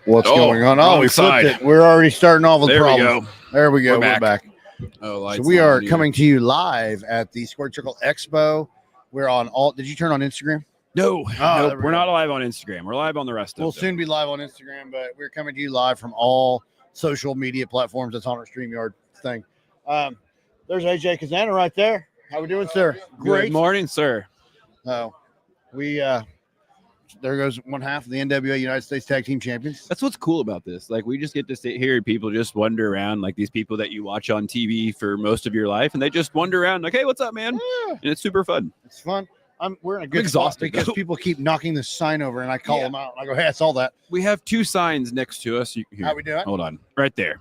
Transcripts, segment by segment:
What's going on? Oh, we flipped it. We're already starting off with problems. There we go. We're back. Oh, so we are coming to you live at the Squared Circle Expo. We're on all. Did you turn on Instagram? No, we're not live on Instagram. We're live on the rest of it. We'll soon be live on Instagram, but we're coming to you live from all social media platforms. That's on our StreamYard thing. There's AJ Kazana right there. How we doing, sir? Great. Good morning, sir. There goes one half of the NWA United States Tag Team Champions. That's what's cool about this. Like, we just get to sit here and people just wander around, like these people that you watch on TV for most of your life, and they just wander around like, hey, what's up, man? Yeah. And it's super fun. It's fun. We're in a good spot because people keep knocking the sign over, and I call them out. And I go, hey, I saw that. We have two signs next to us. Here. How we doing? Hold on. Right there.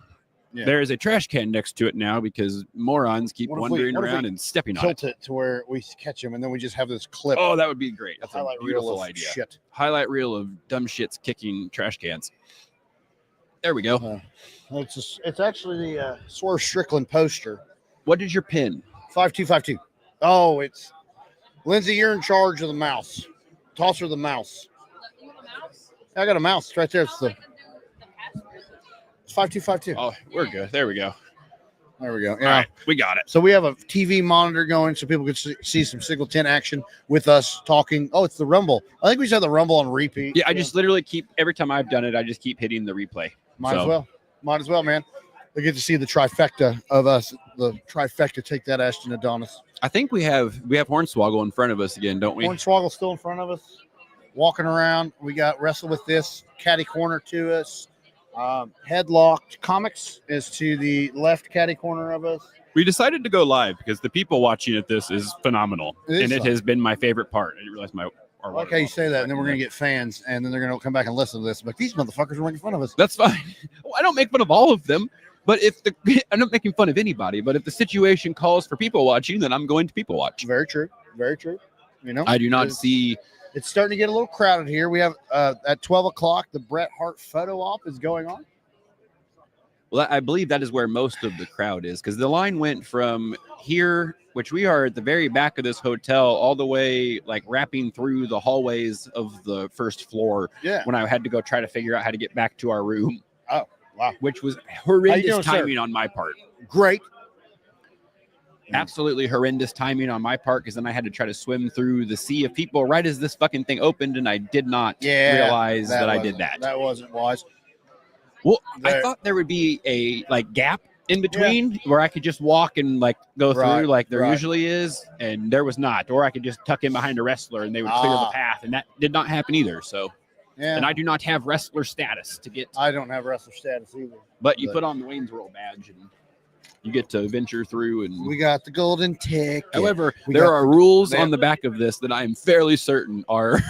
Yeah. There is a trash can next to it now because morons keep wandering around and stepping on it. Tilt it to where we catch them, and then we just have this clip. Oh, that would be great. That's a beautiful idea. Shit. Highlight reel of dumb shits kicking trash cans. There we go. It's actually the Swerve Strickland poster. What is your pin? 5252. Oh, it's Lindsay. You're in charge of the mouse. Toss her the mouse. I got a mouse it's right there. It's the 5252. Oh, we're good. There we go. There we go. Yeah, all right, we got it. So we have a TV monitor going so people can see some Signal 10 action with us talking. Oh, it's the Rumble. I think we just have the Rumble on repeat. Yeah, I just literally keep, every time I've done it, I just keep hitting the replay. Might as well, man. They get to see the trifecta of us. The trifecta take that Ashton Adonis. I think we have Hornswoggle in front of us again, don't we? Hornswoggle's still in front of us. Walking around. We got Wrestle With This, Catty Corner to us. Headlocked Comics is to the left catty corner of us. We decided to go live because the people watching at this is phenomenal, and it has been my favorite part. I didn't realize I like how you say that, and then we're gonna get fans, and then they're gonna come back and listen to this. But these motherfuckers are making fun of us. That's fine. Well, I don't make fun of all of them, but I'm not making fun of anybody. But if the situation calls for people watching, then I'm going to people watch. Very true. Very true. You know, I do not see. It's starting to get a little crowded here. We have at 12 o'clock, the Bret Hart photo op is going on. Well, I believe that is where most of the crowd is because the line went from here, which we are at the very back of this hotel, all the way like wrapping through the hallways of the first floor. Yeah. When I had to go try to figure out how to get back to our room. Oh, wow. Which was horrendous timing on my part. Great. Absolutely horrendous timing on my part because then I had to try to swim through the sea of people right as this fucking thing opened, and I did not realize that I did that. That wasn't wise. Well, I thought there would be a gap in between where I could just walk and go through like there usually is, and there was not. Or I could just tuck in behind a wrestler and they would clear the path, and that did not happen either. So, and I do not have wrestler status to get. I don't have wrestler status either. But you put on the Wayne's World badge and you get to venture through, and we got the golden ticket. However, there are rules on the back of this that I am fairly certain are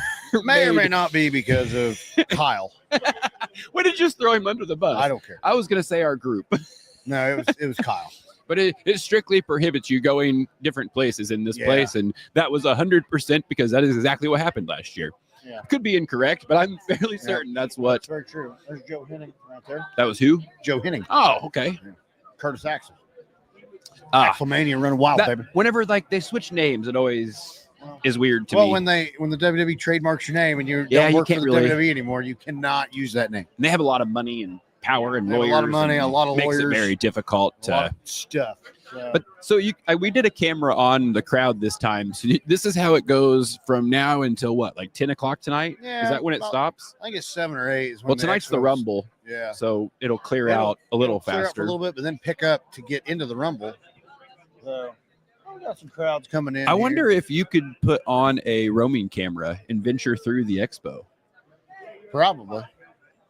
may or may not be because of Kyle. What did you just throw him under the bus? I don't care. I was going to say our group. No, it was Kyle. But it strictly prohibits you going different places in this place, and that was 100% because that is exactly what happened last year. Yeah. Could be incorrect, but I'm fairly certain that's what. That's very true. There's Joe Henning right there. That was who? Joe Henning. Oh, okay. Yeah. Curtis Axel. Axelmania running wild, baby. Whenever they switch names, it always is weird to me. Well, when the WWE trademarks your name and you don't work for the WWE anymore, you cannot use that name. And they have a lot of money and power and lawyers. A lot of money, a lot of lawyers. Makes it very difficult to lot of stuff. But so we did a camera on the crowd this time. So this is how it goes from now until what, like 10 o'clock tonight? Yeah, is that when it stops? I think it's 7 or 8. Well, tonight's the Rumble. Yeah. So it'll clear out a little faster. Clear out for a little bit, but then pick up to get into the Rumble. So we got some crowds coming in. I wonder if you could put on a roaming camera and venture through the expo. Probably.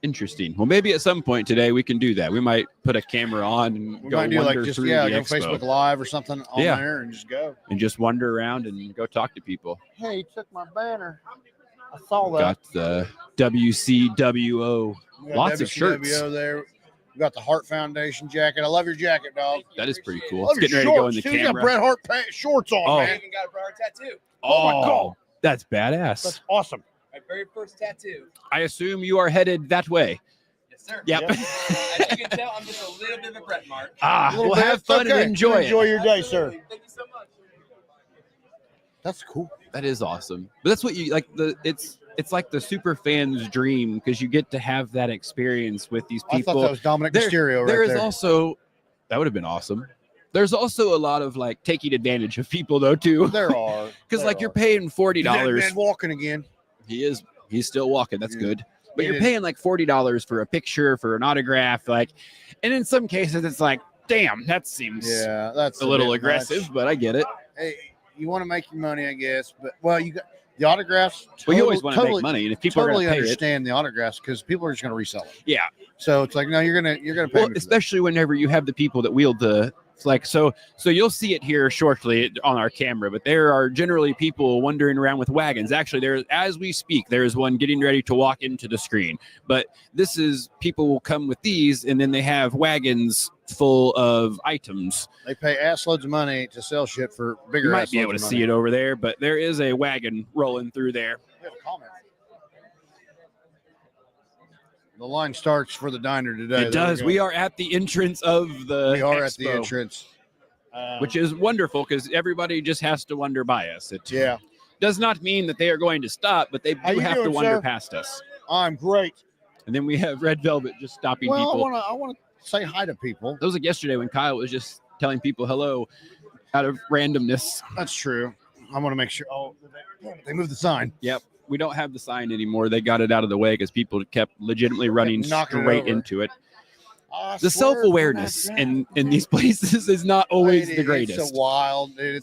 Interesting. Well, maybe at some point today we can do that. We might put a camera on and go wander through the expo. Facebook Live or something on there and just go. And just wander around and go talk to people. Hey, you took my banner. I saw that. Got the WCWO. Lots of shirts. There. We got the Hart Foundation jacket. I love your jacket, dog. That is pretty cool. It's getting ready to go in the camera. You got Bret Hart shorts on, man. I even got a Bret Hart tattoo. Oh my God. That's badass. That's awesome. My very first tattoo. I assume you are headed that way. Yes, sir. Yep. As you can tell, I'm just a little bit of a Bret mark. We'll have fun and enjoy it. Enjoy your day, sir. Thank you so much. That's cool. That is awesome. But that's what you like. It's it's like the super fan's dream because you get to have that experience with these I people. thought that was Dominic Mysterio right There is there. also that would have been awesome. There's also a lot of like taking advantage of people though too. There are. Because like you're paying $40. Man walking again. He's still walking. That's Yeah. good. But He you're did. paying like $40 for a picture, for an autograph, like, and in some cases it's like, damn, that seems Yeah, that's a little bit aggressive, much. but I get it. Hey, you want to make your money, I guess. But well, you got the autographs. Well, you always want to totally, make money, and if people totally are going to pay it, understand the autographs because people are just going to resell them. yeah. So it's like, no, you're gonna pay Well, me for that. especially whenever you have the people that wield the. It's like so you'll see it here shortly on our camera, but there are generally people wandering around with wagons. Actually, there as we speak, there is one getting ready to walk into the screen. But this is people will come with these, and then they have wagons full of items. They pay ass loads of money to sell shit for bigger. You might be able to see it over there, but there is a wagon rolling through there. We have a comment. The line starts for the diner today. It does. We are at the entrance of the We are expo, at the entrance, which is wonderful because everybody just has to wander by us. It yeah. does not mean that they are going to stop, but they How do you have to doing, wander sir? past us. I'm great. And then we have Red Velvet just stopping Well, people. I want to say hi to people. That was like yesterday when Kyle was just telling people hello out of randomness. That's true. I want to make sure. Oh, they moved the sign. Yep. We don't have the sign anymore. They got it out of the way because people kept legitimately running knocking it straight over. into it. I The swear, self-awareness in these places is not always the greatest. It's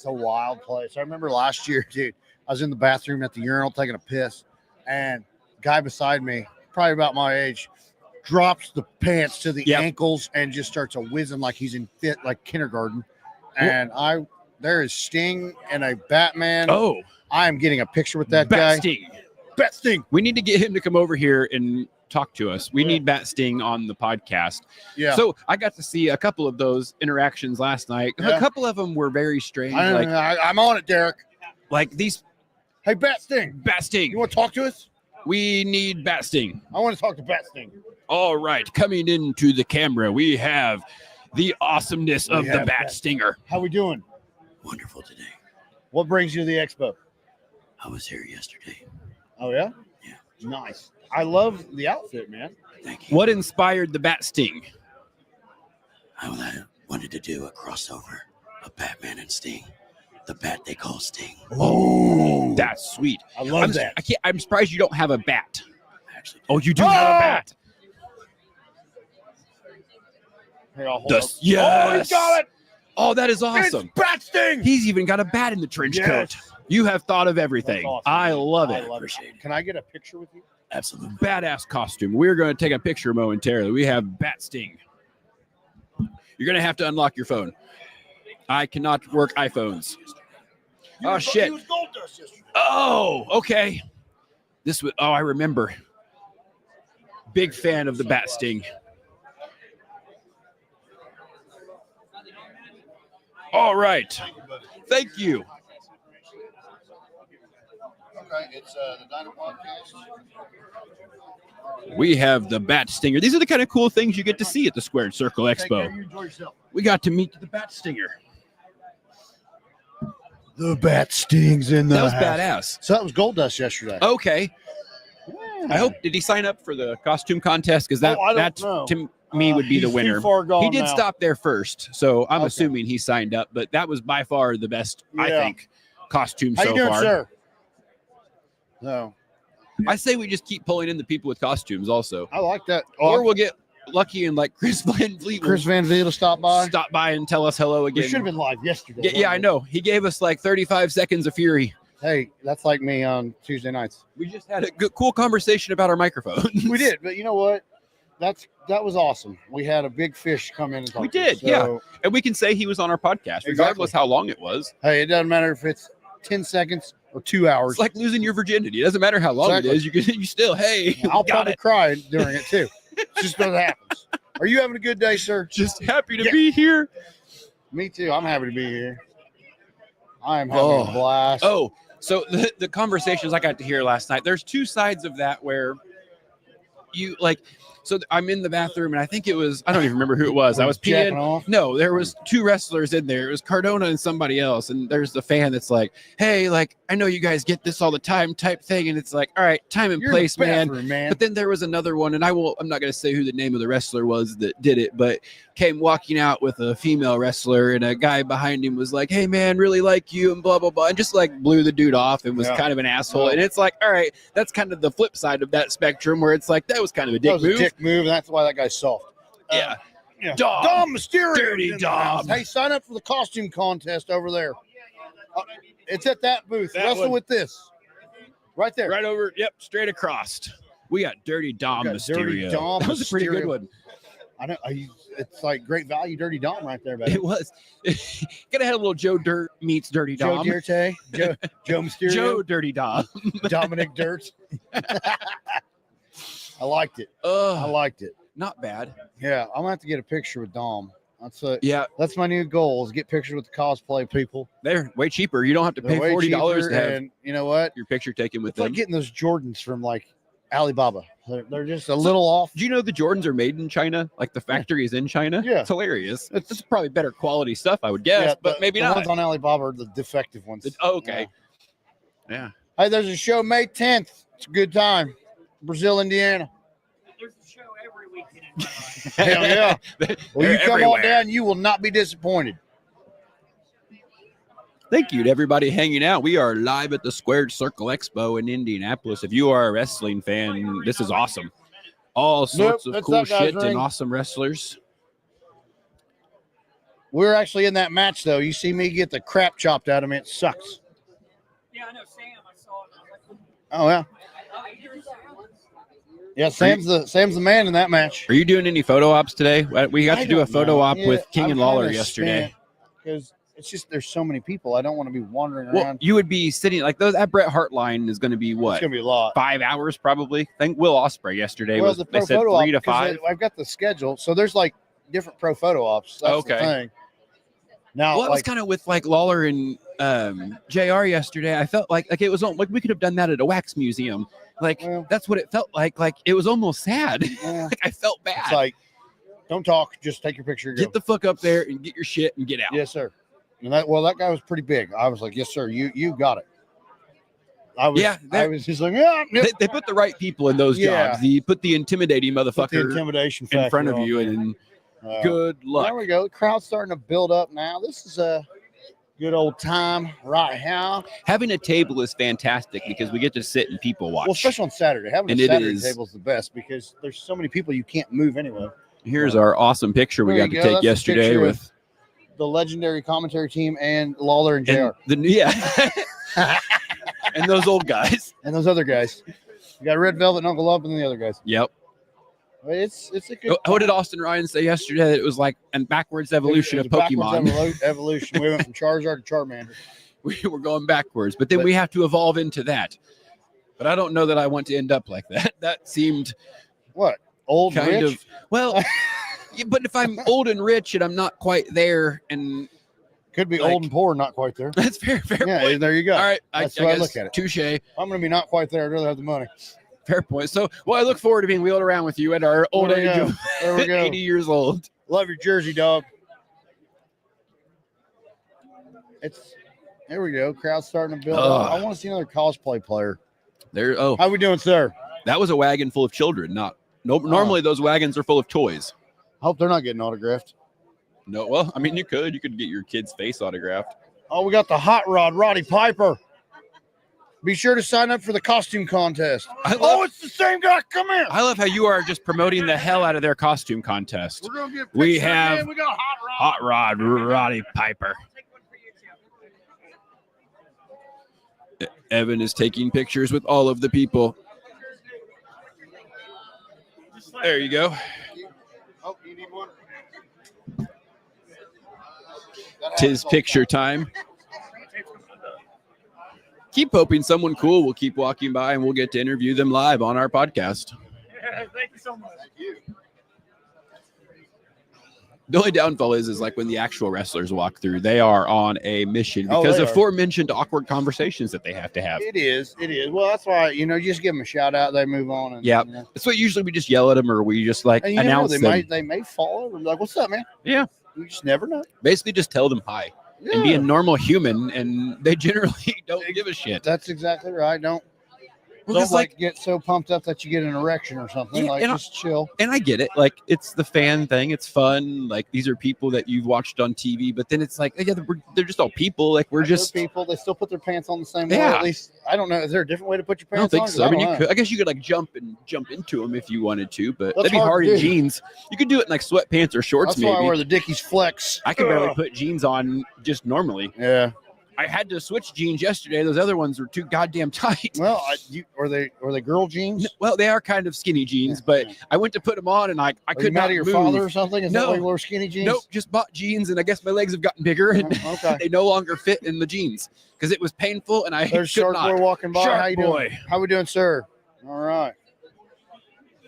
a wild place. I remember last year, dude, I was in the bathroom at the urinal taking a piss, and guy beside me, probably about my age, drops the pants to the Yep. ankles and just starts a whizzing like he's in fit like kindergarten. And there is Sting and a Batman. Oh, I am getting a picture with that Bat guy. Sting. Bat Sting. We need to get him to come over here and talk to us. We Yeah. need Bat Sting on the podcast. Yeah. So I got to see a couple of those interactions last night. Yeah. A couple of them were very strange. I'm on it, Derek. Like these Hey, Bat Sting. Bat Sting. You want to talk to us? We need Bat Sting. I want to talk to Bat Sting. All right, coming into the camera, we have the awesomeness of We the have Bat Bat- Stinger. How we doing? Wonderful today. What brings you to the expo? I was here yesterday. Oh, yeah? Yeah. Nice. I love the outfit, man. Thank you. What inspired the Bat Sting? I wanted to do a crossover of Batman and Sting. The bat they call Sting. Oh, That's sweet. I love I'm, that. I'm surprised you don't have a bat. Actually, Oh, you do have a bat. Here, I'll hold The- up. yes. Oh, he's got it. Oh, that is awesome. It's Bat Sting. He's even got a bat in the trench Yes. coat. You have thought of everything. That's awesome. I love I it. love appreciate it. Can I get a picture with you? Absolutely. Badass costume. We're going to take a picture momentarily. We have Bat Sting. You're going to have to unlock your phone. I cannot work iPhones. Oh, shit. He was Gold Dust yesterday. Oh, okay. This was, I remember. Big fan of the Bat Sting. All right. Thank you. Okay, it's the Diner Podcast. We have the Bat Stinger. These are the kind of cool things you get to see at the Squared Circle Take care, Expo. you enjoy yourself. We got to meet the Bat Stinger. The Bat Sting's in the That was house. badass. So that was Gold Dust yesterday. Okay. I hope, did he sign up for the costume contest? Because Oh, I don't that know. to me would be He's the too winner. far gone He did now. stop there first, so I'm Okay. assuming he signed up. But that was by far the best, I Yeah. think, costume How so you doing, far. sir? No, I say we just keep pulling in the people with costumes, also, I like that. or we'll get lucky and like Chris Van Vliet will Chris Van Vliet to stop by. stop by and tell us hello We again. should have been live yesterday. Yeah, I know. He gave us like 35 seconds of fury. Hey, that's like me on Tuesday nights. We just had a good, cool conversation about our microphones. We did, but you know what? That was awesome. We had a big fish come in and talk. We to us. did, yeah. So, And we can say he was on our podcast, regardless how long it was. Hey, it doesn't matter if it's 10 seconds or 2 hours. It's like losing your virginity. It doesn't matter how long Exactly. it is. You still, hey, I'll got probably it. cry during it too. It's just what happens. Are you having a good day, sir? Just happy to Yeah. be here. Me too. I'm happy to be here. I am having Oh. a blast. Oh, so the conversations I got to hear last night, there's two sides of that where you like, So I'm in the bathroom, and I think it was, I don't even remember who it was. I was Jacking peeing. off? No, there was 2 wrestlers in there. It was Cardona and somebody else. And there's the fan that's like, hey, like, I know you guys get this all the time type thing. And it's like, all right, time and You're in the place, man. bathroom, But then there was another one, and I'm not going to say who the name of the wrestler was that did it, but came walking out with a female wrestler, and a guy behind him was like, hey, man, really like you, and blah, blah, blah, and just like blew the dude off and was kind of an asshole. Yeah. And it's like, all right, that's kind of the flip side of that spectrum, where it's like, that was kind of a dick That was move. a dick move, and that's why that guy's soft. Yeah. Yeah. Dom. Dom Mysterio. Dirty in the house. Dom. Hey, sign up for the costume contest over there. It's at that booth. That Wrestle one. with this. Right there. Right over, yep, straight across. We got Dirty Dom We got Mysterio. Dirty Dom That was a pretty good Mysterio. one. I know. It's like great value, Dirty Dom right there, baby. It was. Gotta have a little Joe Dirt meets Dirty Joe Dom. Dirte, Joe Mysterio, Joe Dirty Dom. Dominic Dirt. I liked it. I liked it. Not bad. Yeah, I'm gonna have to get a picture with Dom. Yeah, That's my new goal: is get pictures with the cosplay people. they're way cheaper. You don't have to They're pay way $40 cheaper, to have and you know what? your picture taken with It's like them. getting those Jordans from like Alibaba. They're just a little off. Do you know the Jordans are made in China? Like the factory is in China? Yeah. It's hilarious. It's- It's probably better quality stuff, I would guess, but maybe the not. ones on Alibaba are the defective ones. Okay. Yeah. Hey, there's a show May 10th. It's a good time. Brazil, Indiana. There's a show every weekend. Hell yeah. Well, They're you come on everywhere. down, you will not be disappointed. Thank you to everybody hanging out. We are live at the Squared Circle Expo in Indianapolis. If you are a wrestling fan, this is awesome. All sorts of that's cool that guy's shit ring. and awesome wrestlers. We're actually in that match, though. You see me get the crap chopped out of me. It sucks. Yeah, I know Sam. I saw it. Oh, yeah. Yeah, Sam's the man in that match. Are you doing any photo ops today? We got to do a photo op with King and Lawler yesterday. Because it's just there's so many people. I don't want to be wandering Well, around. you would be sitting like those. That Bret Hart line is going to be It's what? going to be a lot. 5 hours probably. I think Will Ospreay yesterday Well, was. the They pro said photo 3 to op, 'cause 5. I've got the schedule. So there's like different pro photo ops. That's Okay. the thing. Now, Well, that was like, kind of with like Lawler and JR yesterday. I felt like it was like we could have done that at a wax museum. Like Well- that's what it felt like. Like it was almost sad. yeah, Like I felt it's bad. like, don't talk. Just take your picture. And go. Get the fuck up there and get your shit and get out. Yes, sir. And that guy was pretty big. I was like, yes, sir. You got it. I was. Yeah, I was just like, yeah. Yep. They put the right people in those Yeah. jobs. You put the intimidating Put the motherfucker intimidation in factor front of on you, there. and Good. good luck. There we go. The crowd's starting to build up now. This is a good old time right now. Having a table is fantastic because we get to sit and people watch. Well, especially on Saturday. Having And a it Saturday is- table is the best because there's so many people you can't move anyway. Here's our awesome picture we There got you to go. take That's a yesterday picture with The legendary commentary team and Lawler and JR. and and those old guys. And those other guys. You got Red Velvet and Uncle Up and the other guys. Yep. But it's a good. What did Austin Ryan say yesterday? That it was like a backwards evolution It of was a Pokemon. backwards evolution. We went from Charizard to Charmander. We were going backwards, but then we have to evolve into that. But I don't know that I want to end up like that. That seemed What? Old kind rich? of well. Yeah, but if I'm old and rich and I'm not quite there, and Could be like- old and poor, not quite there. that's fair Yeah, point. there you go. All right, That's I the way I guess look at it. touche. I'm going to be not quite there. I'd rather have the money. Fair point. So, well, I look forward to being wheeled around with you at our old There we age go. of There we go. 80 years old. Love your jersey, dog. There we go. Crowd's starting to build up. I want to see another cosplay player. There. Oh, How we doing, sir? that was a wagon full of children. Not. No. Normally, those wagons are full of toys. Hope they're not getting autographed. No. Well, I mean, you could get your kid's face autographed. Oh, we got the hot rod, Roddy Piper. Be sure to sign up for the costume contest. Oh, it's the same guy. Come here. I love how you are just promoting the hell out of their costume contest. We're gonna get We pictures have in. We got hot rod. Hot Rod Roddy Piper. Evan is taking pictures with all of the people. There you go. Oh, you need one. Tis picture time. Keep hoping someone cool will keep walking by and we'll get to interview them live on our podcast. Thank you so much. The only downfall is like when the actual wrestlers walk through, they are on a mission Oh, because they of are. aforementioned awkward conversations that they have to have. It is. Well, that's why you just give them a shout out, they move on. And, Yeah. That's what usually we just yell at them or we just like And you never know, announce them. they may fall over and be like, "What's up, man?" Yeah. You just never know. Basically, just tell them hi and be a normal human, and they generally don't give a shit. That's exactly right. Don't Well, it's like, get so pumped up that you get an erection or something. Yeah, and just chill. and I get it. Like, it's the fan thing. It's fun. Like, these are people that you've watched on TV, but then it's like, yeah, they're just all people. Like, we're just people. They still put their pants on the same way. Yeah. At least I don't know. Is there a different way to put your I don't pants think on? so. I mean, you don't could. know. I guess you could like jump into them if you wanted to, but That's that'd be hard hard to in do. jeans. You could do it in like sweatpants or shorts, That's why I maybe. wear the Dickies Flex. I could barely put jeans on just normally. Yeah. I had to switch jeans yesterday. Those other ones were too goddamn tight. Well, are they girl jeans? Well, they are kind of skinny jeans, but I went to put them on and I Are could you mad not at your move. father or something? Is that No. why you wore skinny jeans? Nope, just bought jeans, and I guess my legs have gotten bigger, and Okay. they no longer fit in the jeans because it was painful, and I There's could Shark not. Boy walking by. Shark How you Boy. doing? How we doing, sir? All right.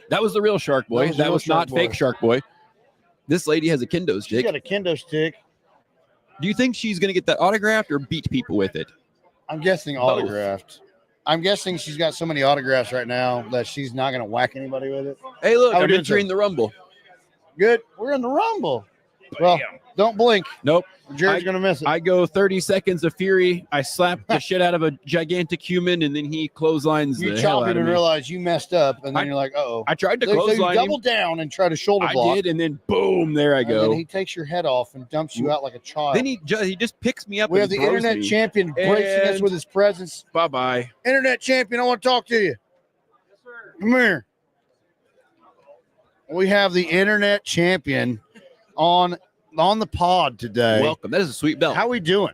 That was the real Shark Boy. That was the That real was Shark not Boy. fake Shark Boy. This lady has a kendo She stick. got a kendo stick. Do you think she's gonna get that autographed or beat people with it? I'm guessing Both. autographed. I'm guessing she's got so many autographs right now that she's not going to whack anybody with it. Hey, look, How we I'm doing, entering sir? the Rumble. Good. We're in the Rumble. Well, don't blink. Nope. Jared's going to miss it. I go 30 seconds of fury. I slap the shit out of a gigantic human, and then he clotheslines you the hell chop out it of and me. realize you messed up, and then you're like, "Uh-oh." I tried to So you clothesline double him. down and try to shoulder I block. did, and then boom, there I And go. then he takes your head off and dumps you out like a child. Then he just picks me up. We and have the throws internet me. champion gracing us And- with his presence. Bye-bye. Internet champion, I want to talk to you. Come here. We have the internet champion on the pod today. Welcome. That is a sweet belt. How we doing?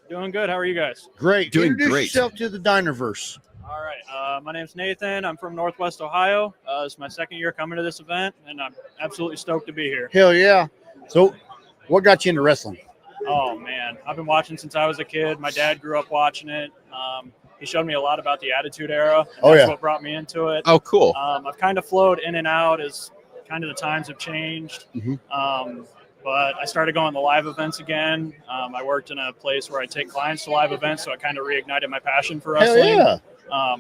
Doing good. How are you guys? Great. Doing Introduce great. yourself to the Dinerverse. All right. My name's Nathan. I'm from Northwest Ohio. It's my second year coming to this event, and I'm absolutely stoked to be here. Hell yeah. So, what got you into wrestling? Oh, man. I've been watching since I was a kid. My dad grew up watching it. He showed me a lot about the Attitude Era. And Oh, that's yeah. what brought me into it. Oh, cool. I've kind of flowed in and out as kind of the times have changed. Mhm. But I started going to live events again. I worked in a place where I take clients to live events, so it kind of reignited my passion for Hell wrestling. yeah.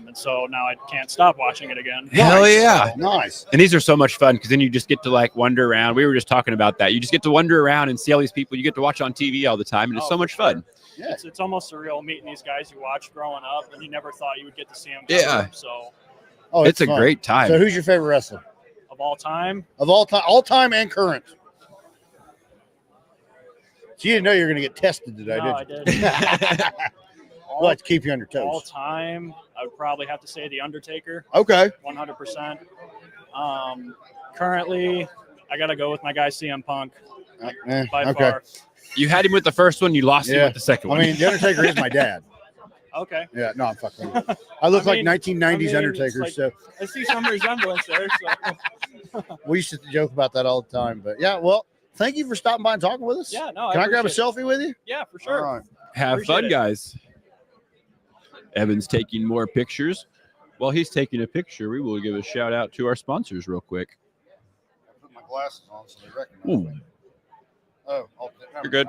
And so now I can't stop watching it again. Hell Nice. yeah. Nice. And these are so much fun because then you just get to like wander around. We were just talking about that. You just get to wander around and see all these people you get to watch on TV all the time, and it's Oh, so much for sure. fun. Yeah. It's almost surreal meeting these guys you watched growing up, and you never thought you would get to see them. Yeah. So Oh, It's a fun. great time. So, who's your favorite wrestler of all time, of all time and current? So you didn't know you were going to get tested today, no, I did did. you? all, Well, to keep you on your all toes. time, I would probably have to say The Undertaker, Okay. 100%. Currently, I got to go with my guy CM Punk by Okay. far. You had him with the first one, you lost him Yeah. with the second I one. mean, the Undertaker is my dad. Okay. Yeah, no, I'm fucking. I look I like mean- 1990s it's Undertaker, like- so I see some resemblance there. So. we used to joke about that all the time. But yeah, well, thank you for stopping by and talking with us. Yeah, no. Can I grab a appreciate selfie with you? it. Yeah, for sure. All right. Have Appreciate fun, it. guys. Evan's taking more pictures. While he's taking a picture, we will give a shout out to our sponsors real quick. I put my glasses on so they recognize Ooh, me. Oh, you're good.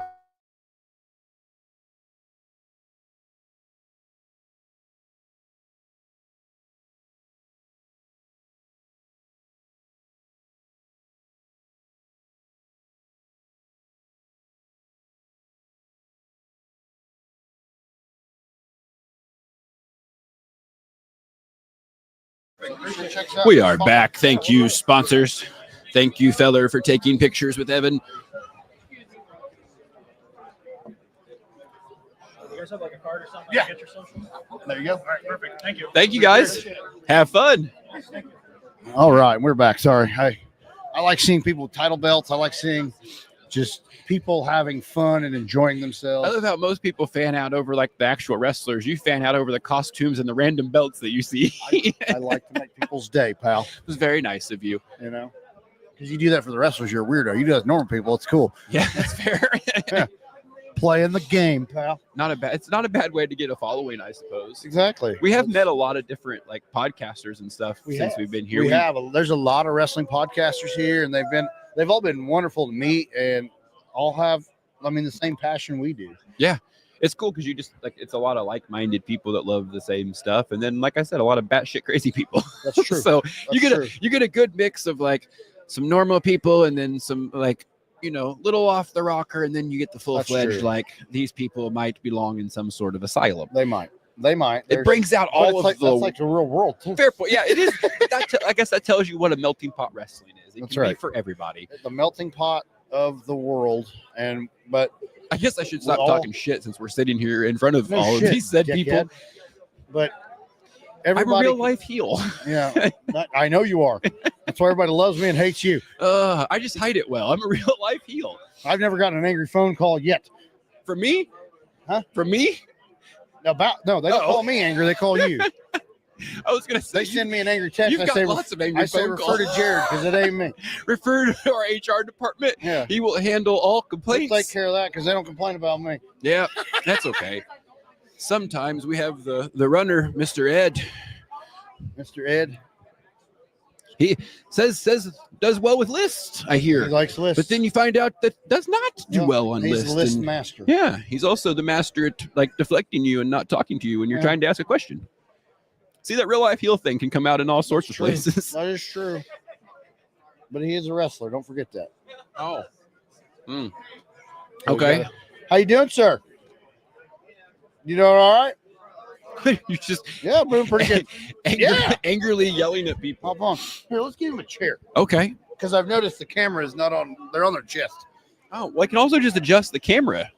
We are back. Thank you, sponsors. Thank you, feller, for taking pictures with Evan. You guys have like a card or something? Yeah. Get your social? There you go. All right, perfect. Thank you. Thank you, guys. Appreciate it. Have fun. All right, we're back. Sorry. I like seeing people with title belts. I like seeing just people having fun and enjoying I themselves. love how most people fan out over like the actual wrestlers. You fan out over the costumes and the random belts that you see. It I like to make people's day, pal. was very nice of you. You know, because you do that for the wrestlers, you're a weirdo. You do that to normal people, it's cool. Yeah, that's fair. Playing the game, pal. It's not a bad way to get a following, I suppose. Exactly. We have met a lot of different like podcasters and stuff We since have. we've been here. There's a lot of wrestling podcasters here, and they've been they've all been wonderful to meet, and all have, I mean, the same passion we do. Yeah. It's cool because you just like it's a lot of like-minded people that love the same stuff, and then like I said, a lot of batshit crazy people. That's true. So you That's true. get a good mix of like some normal people, and then some like little off the rocker, and then you get the full-fledged true. like these people might belong in some sort of asylum. They might. It brings out but all it's of like, the that's like the real world too. fair point. Yeah, it is. I guess that tells you what a melting pot wrestling is. It That's can be right. for everybody. The melting pot of the world, but I guess I should stop all- talking shit since we're sitting here in front of no all shit, of these said dickhead. people. But I'm a everybody, real life heel. yeah, I know you are. That's why everybody loves me and hates you. I just hide it well. I'm a real life heel. I've never gotten an angry phone call yet. For me? Huh? For me? No, they don't call me angry. They call you. I was gonna say They send me an angry text. You've I got say, lots of angry I say phone refer calls. to Jared because it ain't me. Refer to our HR department. Yeah, He will handle all they complaints. take care of that because they don't complain about me. Yeah, that's okay. Sometimes we have the runner, Mr. Ed. Mr. Ed, He says does well with lists, I he hear. likes lists. But then you find out that does not do No, well on he's lists. the list and- master. yeah, he's also the master at like deflecting you and not talking to you when you're Yeah. trying to ask a question. See, that real life heel thing can come out in all sorts of True. places. That is true. But he is a wrestler. Don't forget that. Oh. So we Okay. gotta- How you doing, sir? You doing all right? You just Yeah, I'm doing pretty good. Yeah. angrily yelling at people. Hop on. Here, let's give him a chair Okay. because I've noticed the camera is not on. They're on their chest. Oh, well, I can also just adjust the camera.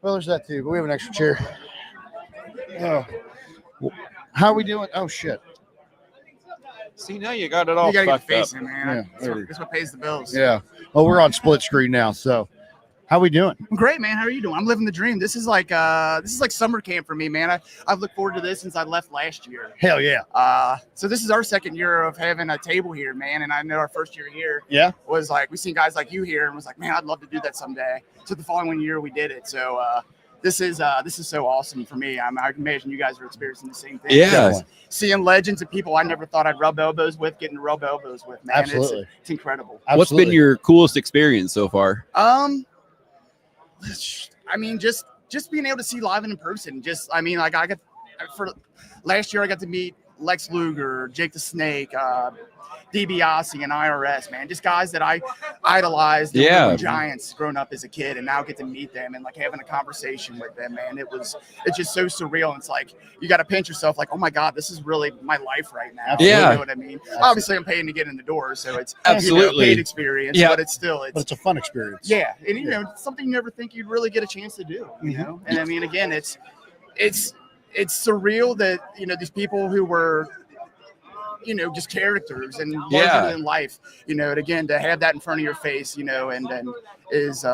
Well, there's that too. But we have an extra chair. Oh. How are we doing? Oh shit. See, now you got it all You gotta get fucked up. facing, man. Yeah, That's, there what, we go. that's what pays the bills. Yeah. Oh, we're on split screen now. So, how we doing? I'm great, man. How are you doing? I'm living the dream. This is like summer camp for me, man. I've looked forward to this since I left last year. Hell yeah. So this is our second year of having a table here, man. And I know our first year here Yeah. was like we seen guys like you here and was like, man, I'd love to do that someday. So the following year we did it. So this is so awesome for me. I can imagine you guys are experiencing the same thing. Yeah. Just seeing legends of people I never thought I'd rub elbows with, getting to rub elbows with, man. Absolutely. It's incredible. What's been your coolest experience so far? I mean, just being able to see live and in person. For last year, I got to meet Lex Luger, Jake the Snake, DiBiase, and IRS. Man, just guys that I idolized. The Yeah. Giants growing up as a kid, and now get to meet them and like having a conversation with them. Man, it's just so surreal. And it's like you got to pinch yourself, like, oh my god, this is really my life right now. Yeah. You know what I mean? Obviously, I'm paying to get in the door, so it's Absolutely. paid experience. Yeah. But it's still But it's a fun experience. yeah, and you know, it's something you never think you'd really get a chance to do, you know. And I mean, again, it's surreal that these people who were just characters and larger Yeah. than life, and again to have that in front of your face, and is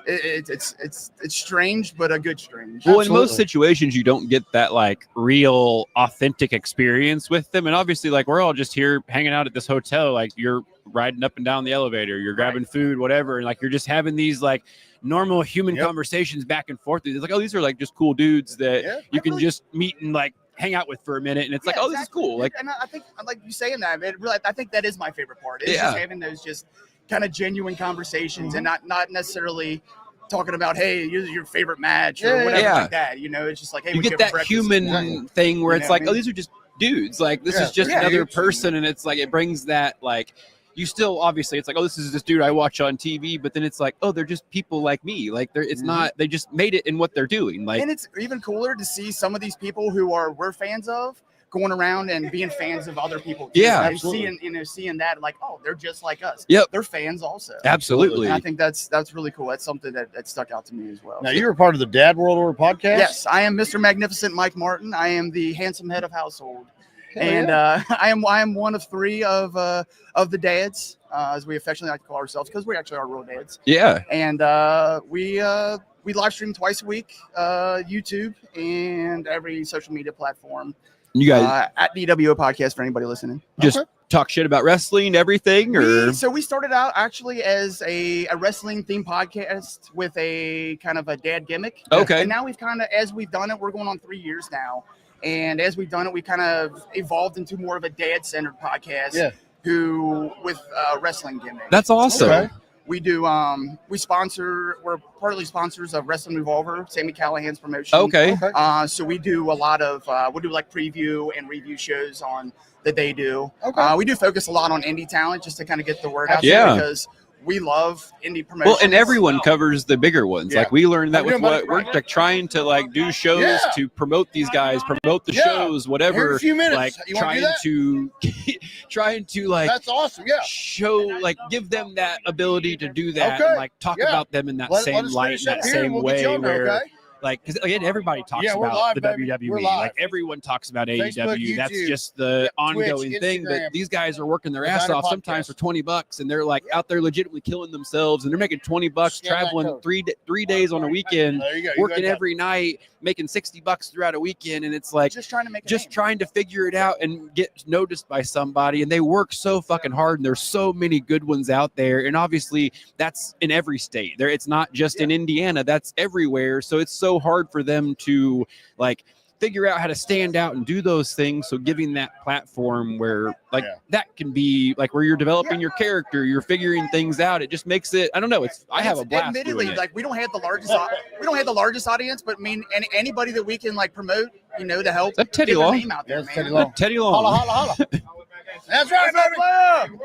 it's strange, but a good strange. Well, in most Absolutely. situations, you don't get that like real, authentic experience with them. And obviously, like we're all just here hanging out at this hotel. Like you're riding up and down the elevator, you're grabbing food, whatever, and like you're just having these like normal human Yep. conversations back and forth. It's like, oh, these are like just cool dudes that Yeah. you can just meet and like hang out with for a minute. And it's like, Yeah, oh, this is exactly. cool. Like, and I think like you saying that, it really, I think that is my favorite part. Is Yeah. just having those just kind of genuine conversations and not necessarily talking about, hey, your favorite match or Yeah, whatever yeah. like that. It's just like, hey, you we get have that breakfast. human Exactly. thing where You it's know like, what I oh, mean? these are just dudes. Like this Yeah. is just Yeah, another dudes. person, and it's like it brings that like you still obviously it's like, oh, this is this dude I watch on TV, but then it's like, oh, they're just people like me. Like it's Mhm. not they just made it in what they're doing. Like And it's even cooler to see some of these people who we're fans of going around and being fans of other people. Too, Yeah. and Absolutely. seeing that like, oh, they're just like us. Yep. They're fans also. absolutely. And I think that's really cool. That's something that stuck out to me as well. Now you were part of the Dad World Order podcast. Yes, I am Mr. Magnificent Mike Martin. I am the handsome head of household, Hell and yeah. I am one of three of the dads, as we affectionately like to call ourselves, because we actually are real dads. Yeah. And we live stream twice a week, YouTube and every social media platform. You guys At DWO Podcast for anybody listening. just Okay. talk shit about wrestling, everything, or So we started out actually as a wrestling themed podcast with a kind of a dad gimmick. Okay. And now we've kind of, as we've done it, we're going on 3 years now. And as we've done it, we kind of evolved into more of a dad centered podcast. Yeah. who with wrestling gimmicks. That's awesome. Okay. We do. We're partly sponsors of Wrestling Revolver, Sammy Callahan's promotion. Okay. So we do a lot of we do like preview and review shows on that they do. Okay. We do focus a lot on indie talent just to kind of get the word out Yeah. there because we love indie promotions. Well, and everyone covers the bigger ones. Yeah. Like we learned that How you with doing, what buddy? we're like trying to like do shows Yeah. to promote these guys, promote the Yeah. shows, Here whatever. in a few minutes. Like You wanna do trying to like That's awesome. Yeah. show, like give them that ability to do that, Okay. and like talk Yeah. about them in that Let same us light, finish in up that here, same and we'll get way, you on there, where. okay? Like, because again, everybody talks Yeah, we're about live, the baby. WWE. We're live. Like everyone talks about Facebook, AEW. That's YouTube, just the ongoing Twitch, thing. Instagram, But these guys are working their ass Designer off sometimes Podcast. for $20, and they're like out there legitimately killing themselves, and they're making $20 Scan that traveling code. three days on a weekend, There you go. You working got that. every night, making $60 throughout a weekend, and it's like just trying to make a just name. trying to figure it out and get noticed by somebody. And they work so fucking hard, and there's so many good ones out there. And obviously that's in every state there. It's not just in Indiana, that's everywhere. So it's so hard for them to like figure out how to stand out and do those things. So giving that platform where like Yeah. that can be like where you're developing your character, you're figuring things out. It just makes it, I don't know. I have a blast Admittedly, doing it. like we don't have the largest audience, but I mean, anybody that we can like promote, you know, to help Is that Teddy get their Long? name out there, Yes, man. Teddy Long. Teddy Long. Holla, holla, holla. That's right, baby.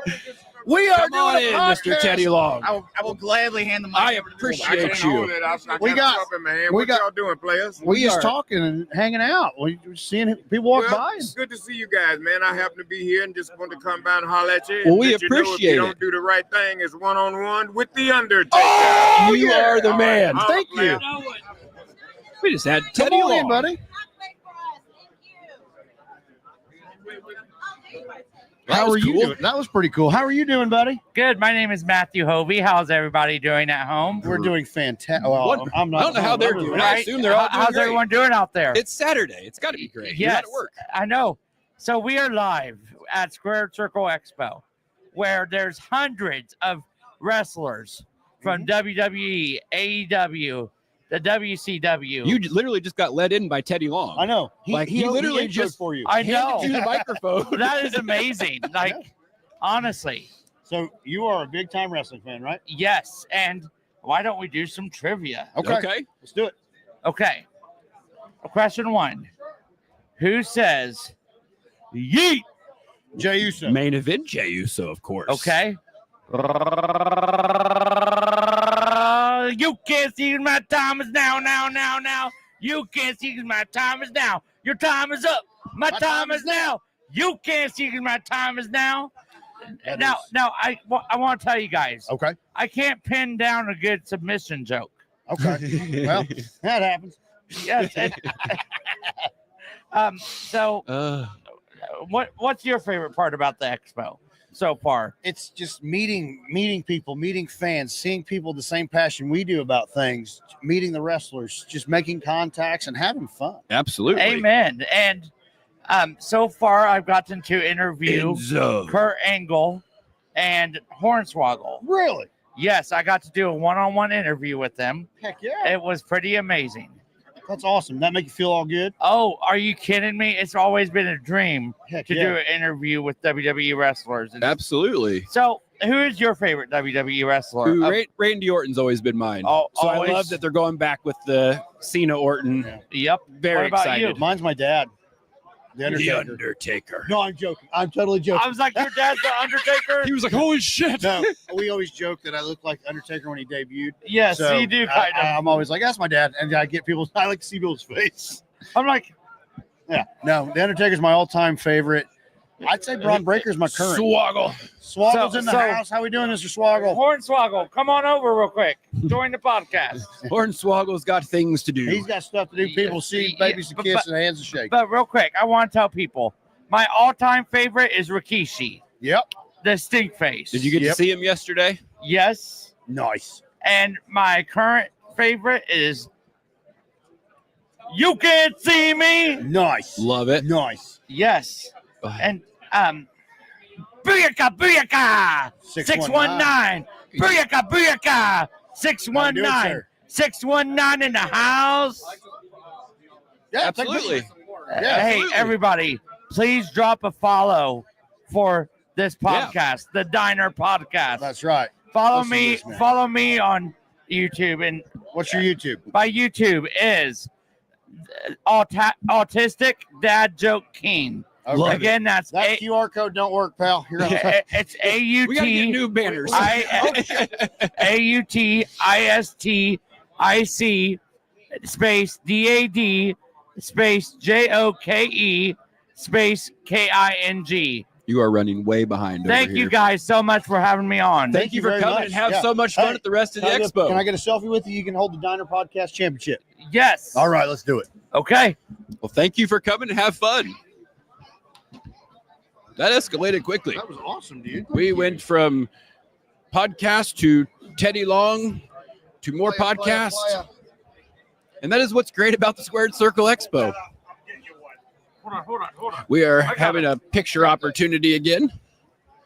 We are Come on doing in, a Mr. podcast. Teddy Long. I will gladly hand the mic. I over to appreciate you. I can't hold you. it. I We got got- something, man. we What got- y'all doing, players? We just are- talking and hanging out. We seeing people walk Well, by. it's good to see you guys, man. I happen to be here and just want to come by and holler at you. Well, and we let you know if appreciate you it. don't do the right thing, it's one-on-one with the Undertaker. Oh, You yeah. are the All man. right, Thank holla, you. player. We just had Come Teddy on Long. in, buddy. That How was are you cool. doing? That was pretty cool. How are you doing, buddy? Good. My name is Matthew Hovey. How's everybody doing at home? We're doing fantastic. Well, Wonderful. I'm not. I don't know how they're doing. I assume they're all doing How's great. everyone doing out there? It's Saturday. It's got to be great. You're Yes, not at work. I know. So we are live at Squared Circle Expo, where there's hundreds of wrestlers from WWE, AEW, the WCW. You literally just got let in by Teddy Long. I know. Like, he literally introed just- for you. I Handed know. you the microphone. That is amazing. Like, honestly, So you are a big time wrestling fan, right? yes. And why don't we do some trivia? Okay. Let's do it. Okay. Question one. Who says yeet? Jay Uso. Main event Jey Uso, of course. Okay. You can't see my time is now. You can't see my time is now. Your time is up. My time is now. You can't see my time is now. That Now, is- I want to tell you guys, Okay. I can't pin down a good submission joke. Okay. Well, that happens. Yes. So, what's your favorite part about the expo so far? It's just meeting people, meeting fans, seeing people the same passion we do about things, meeting the wrestlers, just making contacts and having fun. Absolutely. Amen. And so far, I've gotten to interview Enzo. Kurt Angle and Hornswoggle. Really? Yes, I got to do a one-on-one interview with them. Heck yeah. It was pretty amazing. That's awesome. That make you feel all good? Oh, are you kidding me? It's always been a dream Heck to yeah. do an interview with WWE wrestlers. And Absolutely. so, who is your favorite WWE wrestler? Randy Orton's always been mine. Oh, so always? I love that they're going back with the Cena Orton. Yep. Very What about excited. you? Mine's my dad. The Undertaker. Undertaker. No, I'm joking. I'm totally I joking. was like, your dad's the Undertaker? He was like, holy shit. No, we always joke that I look like Undertaker when he debuted. Yes, So you do kind of. I'm always like, that's my dad. And I get people, I like to see people's face. I'm like, Yeah. No, the Undertaker's my all-time favorite. I'd say Braun Breaker's my current. Swoggle. Swaggle's in the So- house. How we doing, Mr. Swaggle? Hornswoggle, come on over real quick. Join the podcast. Hornswoggle's got things to do. He's got stuff to do. People see babies to kiss and hands to shake. But real quick, I want to tell people my all-time favorite is Rikishi, Yep. the stink face. Did you get to Yep. see him yesterday? Yes. Nice. And my current favorite is You Can't See Me. Nice. Love it. Nice. Yes. And Booyaka. 619. Booyaka. 619. 619 in the house. Yeah, Absolutely. Yeah, Hey, absolutely. everybody, please drop a follow for this podcast, the Diner Podcast. That's right. Follow Listen to me. this, man. Follow me on YouTube, and What's your YouTube? my YouTube is Autistic Dad Joke King. Okay. Again, that's That QR code don't work, pal. You're on the it's We gotta get AUT new banners. AUTISTIC space DAD space JOKE space KING. You are running way behind. Thank over you here. guys so much for having me on. Thank you for very coming much. and have Yeah. so much fun Hey, at the rest of the Can expo. I get a selfie with you? You can hold the Diner Podcast Championship. Yes. All right, let's do it. Okay. Well, thank you for coming and have fun. That escalated quickly. That was awesome, dude. We went from podcast to Teddy Long to more podcasts. And that is what's great about the Squared Circle Expo. Hold on. We are having a picture opportunity again.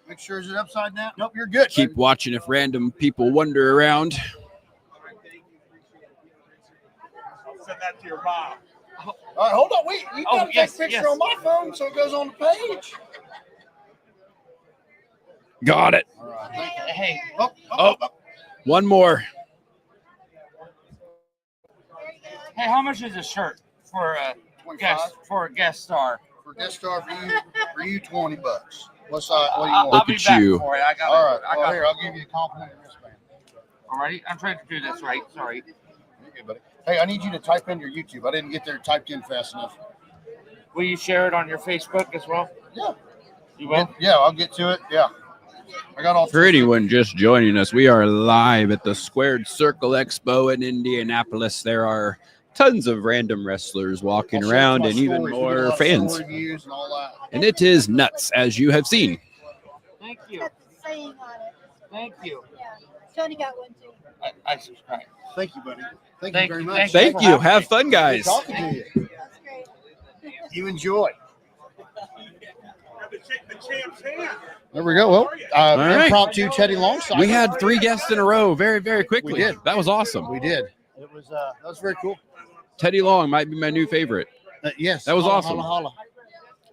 Make sure is it upside down? Nope, you're good. Keep watching if random people wander around. Send that to your mom. All right, hold on. Wait, you gotta yes, take a picture yes. on my phone so it goes on the page. Got it. All right. Thank you. Hey, Oh, one more. hey, how much is a shirt for a 25 guest star? for guest star for you $20. What do you want? I'll be at back you. for it. I got All right. it. I Well, got here, it. I'll give you a compliment wristband. Alrighty, I'm trying to do this right. Sorry. You're good, buddy. Hey, I need you to type in your YouTube. I didn't get there typed in fast enough. Will you share it on your Facebook as well? Yeah. You will. Yeah, I'll get to it. Yeah. I got all For anyone just joining us, we are live at the Squared Circle Expo in Indianapolis. There are tons of random wrestlers walking I'll share around my and even stories. We get a lot more of fans. story views and all that. And it is nuts, as you have seen. Thank you. Got the saying on it. Thank you. Yeah. Tony got one too. I subscribe. Thank you, buddy. Thank Thank you very you. much. Thank you. Have fun, Good guys. talking to you. That's great. You enjoy. The champ's hand. There we go. Well, right. impromptu Teddy Longside. We had 3 guests in a row very, very quickly. We did. That was awesome. We did. It was that was very cool. Teddy Long might be my new favorite. Yes. That was Holla, awesome. holla, holla.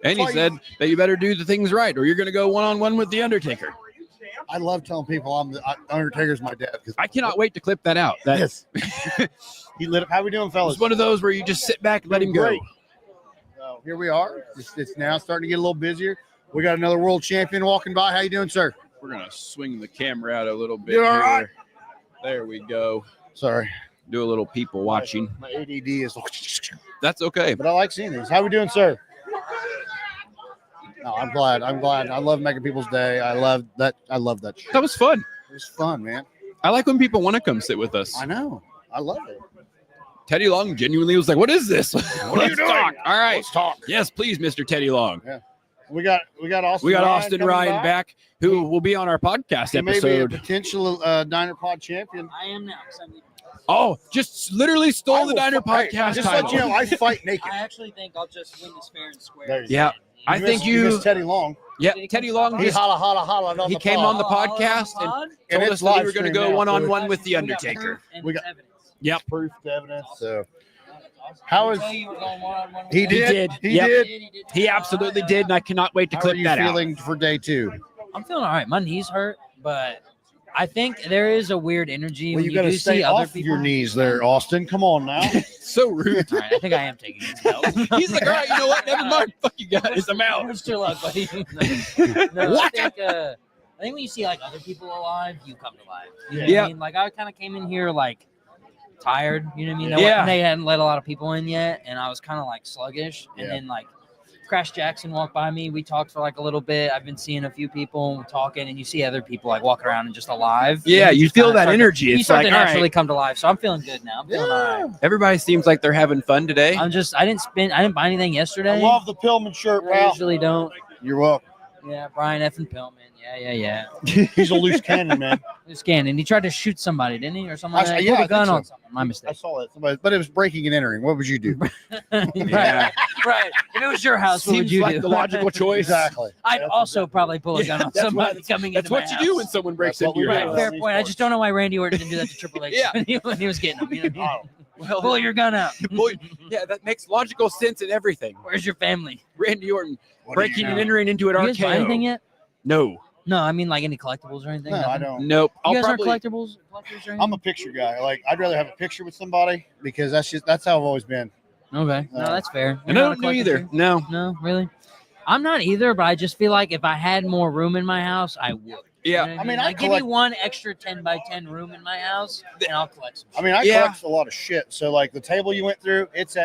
And he said that you better do the things right or you're going to go one-on-one with The Undertaker. I love telling people Undertaker's my dad. I cannot wait to clip that out. That Yes. He lit up. How we doing, fellas? was one of those where you just sit back and let him go. Great. So here we are. It's now starting to get a little busier. We got another world champion walking by. How you doing, sir? We're going to swing the camera out a little bit You all here. right? There we go. Sorry. Do a little people watching. My ADD is. That's okay. But I like seeing these. How we doing, sir? No, I'm glad. I love making people's day. I love that. Shit. That was fun. It was fun, man. I like when people want to come sit with us. I know. I love it. Teddy Long genuinely was like, "What is this? What are you doing? Talk. All right. Let's talk. Yes, please, Mr. Teddy Long. We got Austin. We got Austin coming Ryan back, who will be on our podcast He may be a episode. potential Diner Pod champion. I am now. Oh, just literally I stole the will Diner fight- podcast Just title. let you know, I fight naked. I actually think I'll just win this fair and square. There you Yeah, I think you. missed Teddy Long. Yeah, Teddy Long He just holla holla holla. he came on the podcast and And told it's us that we live were going to stream go now, one-on-one with the Undertaker. We got- evidence. Yep. proof to evidence. So how is You were going one-on-one with he me. did? did. He Yep. did. He absolutely did, and I cannot wait to How are clip you that out. feeling for day 2? I'm feeling all right. My knees hurt, but I think there is a weird energy Well, when you you got to do stay see other off people. your knees there, Austin. Come on now. So rude. All right, I think I am taking it. No. He's like, all right, you know what? Never mind. Fuck you guys. I'm out. Where's your luck, buddy? No, I think when you see like other people alive, you come to life. You know what Yeah. I mean? Like I kind of came in here like tired. You know what I mean? Yeah. They hadn't let a lot of people in yet, and I was kind of like sluggish. And Yeah. then like Crash Jackson walked by me. We talked for like a little bit. I've been seeing a few people talking, and you see other people like walking around and just alive. Yeah, And you just feel kinda that start to- energy. You It's start like, to all naturally right. come to life. So I'm feeling good now. I'm feeling all right. Everybody seems like they're having fun today. I didn't buy anything I yesterday. love the Pillman shirt, I pal. usually don't. You're welcome. Yeah, Brian effing Pillman. Yeah. He's a loose cannon, man. Loose cannon. He tried to shoot somebody, didn't he, or something? I Like that? saw- He yeah, pulled I a gun think on so. someone. My I mistake. saw it, but it was breaking and entering. What would you do? right. If it was your house, what would Seems you like do? the logical choice. Exactly. I'd also probably pull a gun on that's somebody what- coming That's into my what you house. do when someone breaks That's what into your we Right, do. house. fair point. I just don't know why Randy Orton didn't do that to Triple H Yeah. when he was getting him. You know what I mean? Well, Pull your gun out. boy, yeah, that makes logical sense in everything. Where's your family? Randy Orton What do you breaking and know? entering into an You guys buy anything RKO. yet? No. No, I mean like any collectibles or anything. No, I Nothing? don't. Nope. You I'll guys probably. aren't collectibles or anything? I'm a picture guy. Like I'd rather have a picture with somebody because that's how I've always been. Okay, no, that's fair. And You're I not a don't know collector either. too? No. No, really. I'm not either, but I just feel like if I had more room in my house, I would. Yeah. You know what I mean, I like, give me collect- one extra 10 by 10 room in my house, and I'll collect some. I mean, I Yeah. collect a lot of shit. So like the table you went through, it's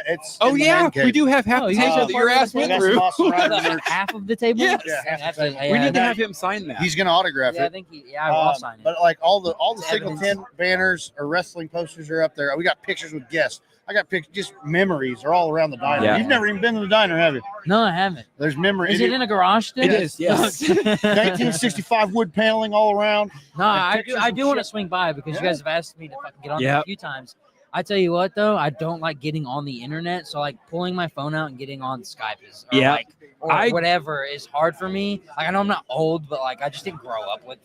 Oh in the yeah, man cave. we do have half Oh, the you guys table have that your part of ass the went table? through. That's awesome, right? Shit. Half of the table. Yes. Yeah, half Have the to- table. We need to yeah, have him sign that. He's gonna autograph I it. think I will sign it. But like all the It's single evidence. 10 banners or wrestling posters are up there. We got pictures with guests. I got just memories are all around the diner. Yeah. You've never even been to the diner, have you? No, I haven't. There's memories. Is it in a garage still? It is, yes. 1965 wood paneling all around. No, I pictures do. I and do want to shit. swing by because you Yeah. guys have asked me to fucking get on Yeah. there a few times. I tell you what, though, I don't like getting on the internet. So like pulling my phone out and getting on Skype is, or Yeah. like, or whatever is hard for me. Like I know I'm not old, but like I just didn't grow up with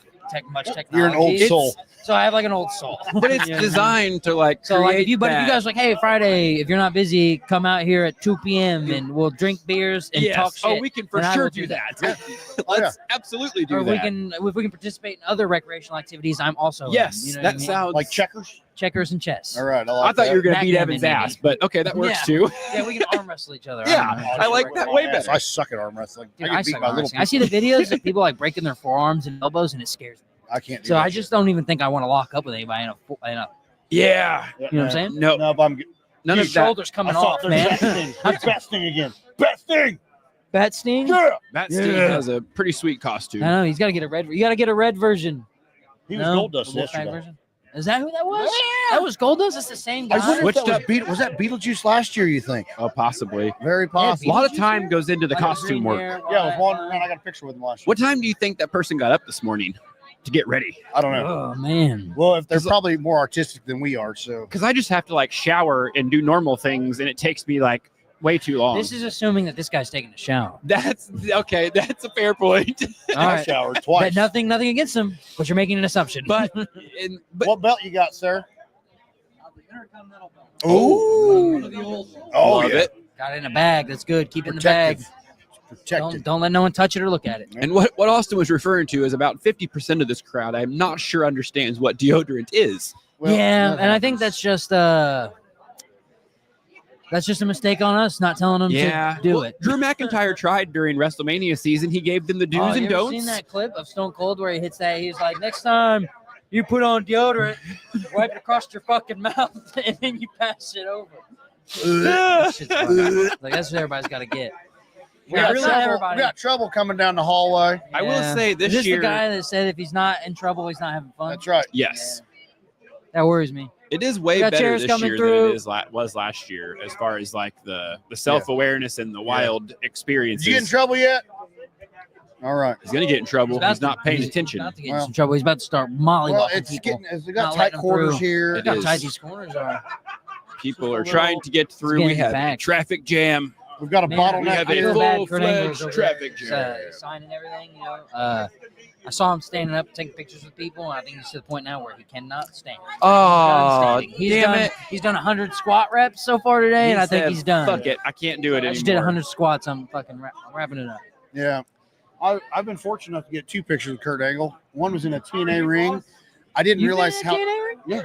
much technology. You're an old soul. So I have like an old soul. But it's You know what I mean? designed to like. So like create if you that. guys like, hey, Friday, if you're not busy, come out here at 2 p.m. and we'll drink beers and Yes. talk shit. Oh, we can for and I sure will do do that. that. Let's absolutely do or that. if we can participate in other recreational activities, I'm also in, Yes, you know what that I mean? sounds Like checkers. Checkers and chess. All right. I thought you were gonna beat Backgammon, Evan's ass, maybe. but okay, that works Yeah. too. Yeah, we can arm wrestle each other. Yeah, don't know. I like that way Yes, better. I suck at arm wrestling. Dude, I I get beat suck by at little wrestling. I see the people. videos of people like breaking their forearms and elbows, and it scares me. I can't do So that I shit. just don't even think I want to lock up with anybody in a Yeah. you know what I'm saying? No, No, but I'm none Your of that. shoulders I coming saw off, there's man. Best thing. There's best thing again. Best thing. Bat Sting? Yeah. That Steve Yeah. has a pretty sweet costume. I know he's got to get a red. You got to get a red version. He was No? Gold Dust The Wolfpack yesterday. version? Is that who that was? That was Goldust. It's the same guy. I wonder if Switched that up. was that Beetlejuice last year, you think? Oh, possibly. Very A possible. lot of time goes into the Like costume green work. hair, Yeah, it was white one man. I got a picture with him last year. What time do you think that person got up this morning to get ready? I don't know. Oh man. Well, if they're 'Cause- probably more artistic than we are, so Because I just have to like shower and do normal things, and it takes me like way too long. This is assuming that this guy's taking a shower. That's okay. That's a fair point. All I right. showered twice. But nothing against him. But you're making an assumption. but What belt you got, sir? oh, Oh, love yeah. it. got it in a bag. That's good. Keep it in the bag. Protected. Don't let no one touch it or look at it. And what Austin was referring to is about 50% of this crowd I'm not sure understands what deodorant is. Well, yeah, that and I think happens. that's just a mistake on us not telling them to do Well, it. Drew McIntyre tried during WrestleMania season. He gave them the do's Oh, and you ever don'ts. seen that clip of Stone Cold where he hits that? He's like, next time you put on deodorant, wipe it across your fucking mouth, and then you pass it over. That shit's funny. Like that's what everybody's got to get. We got, Not trouble, everybody. we got trouble coming down the hallway. I will Yeah. say this Is this year, the guy that said if he's not in trouble, he's not having fun? That's right. yes, That worries me. it is way We got better chairs this coming year through. than it was last year, as far as like the self-awareness and the wild experiences. Did you get in trouble yet? All right. He's gonna get in trouble. about He's not paying he's attention. About to get in Well- some trouble. He's about to start Well, mollywhopping it's people. getting. We got Not tight letting them quarters through. here. It Look how is. tight these corners are. People are trying to get through. getting We have a back. traffic jam. We've got a Man, bottleneck we have I a here. feel bad full Kurt Angle's fledged over traffic there, jam. signing everything, you know. I saw him standing up, taking pictures with people, and I think he's to the point now where he cannot stand. Oh, He's damn done, it! He's done 100 squat reps so far today, and He I think said, he's done. Fuck it, I can't do it I anymore. just did 100 squats. I'm fucking I'm wrapping it up. Yeah. I've been fortunate enough to get two pictures with Kurt Angle. One was in a TNA ring. I didn't You realize been in how. a TNA ring? Yeah.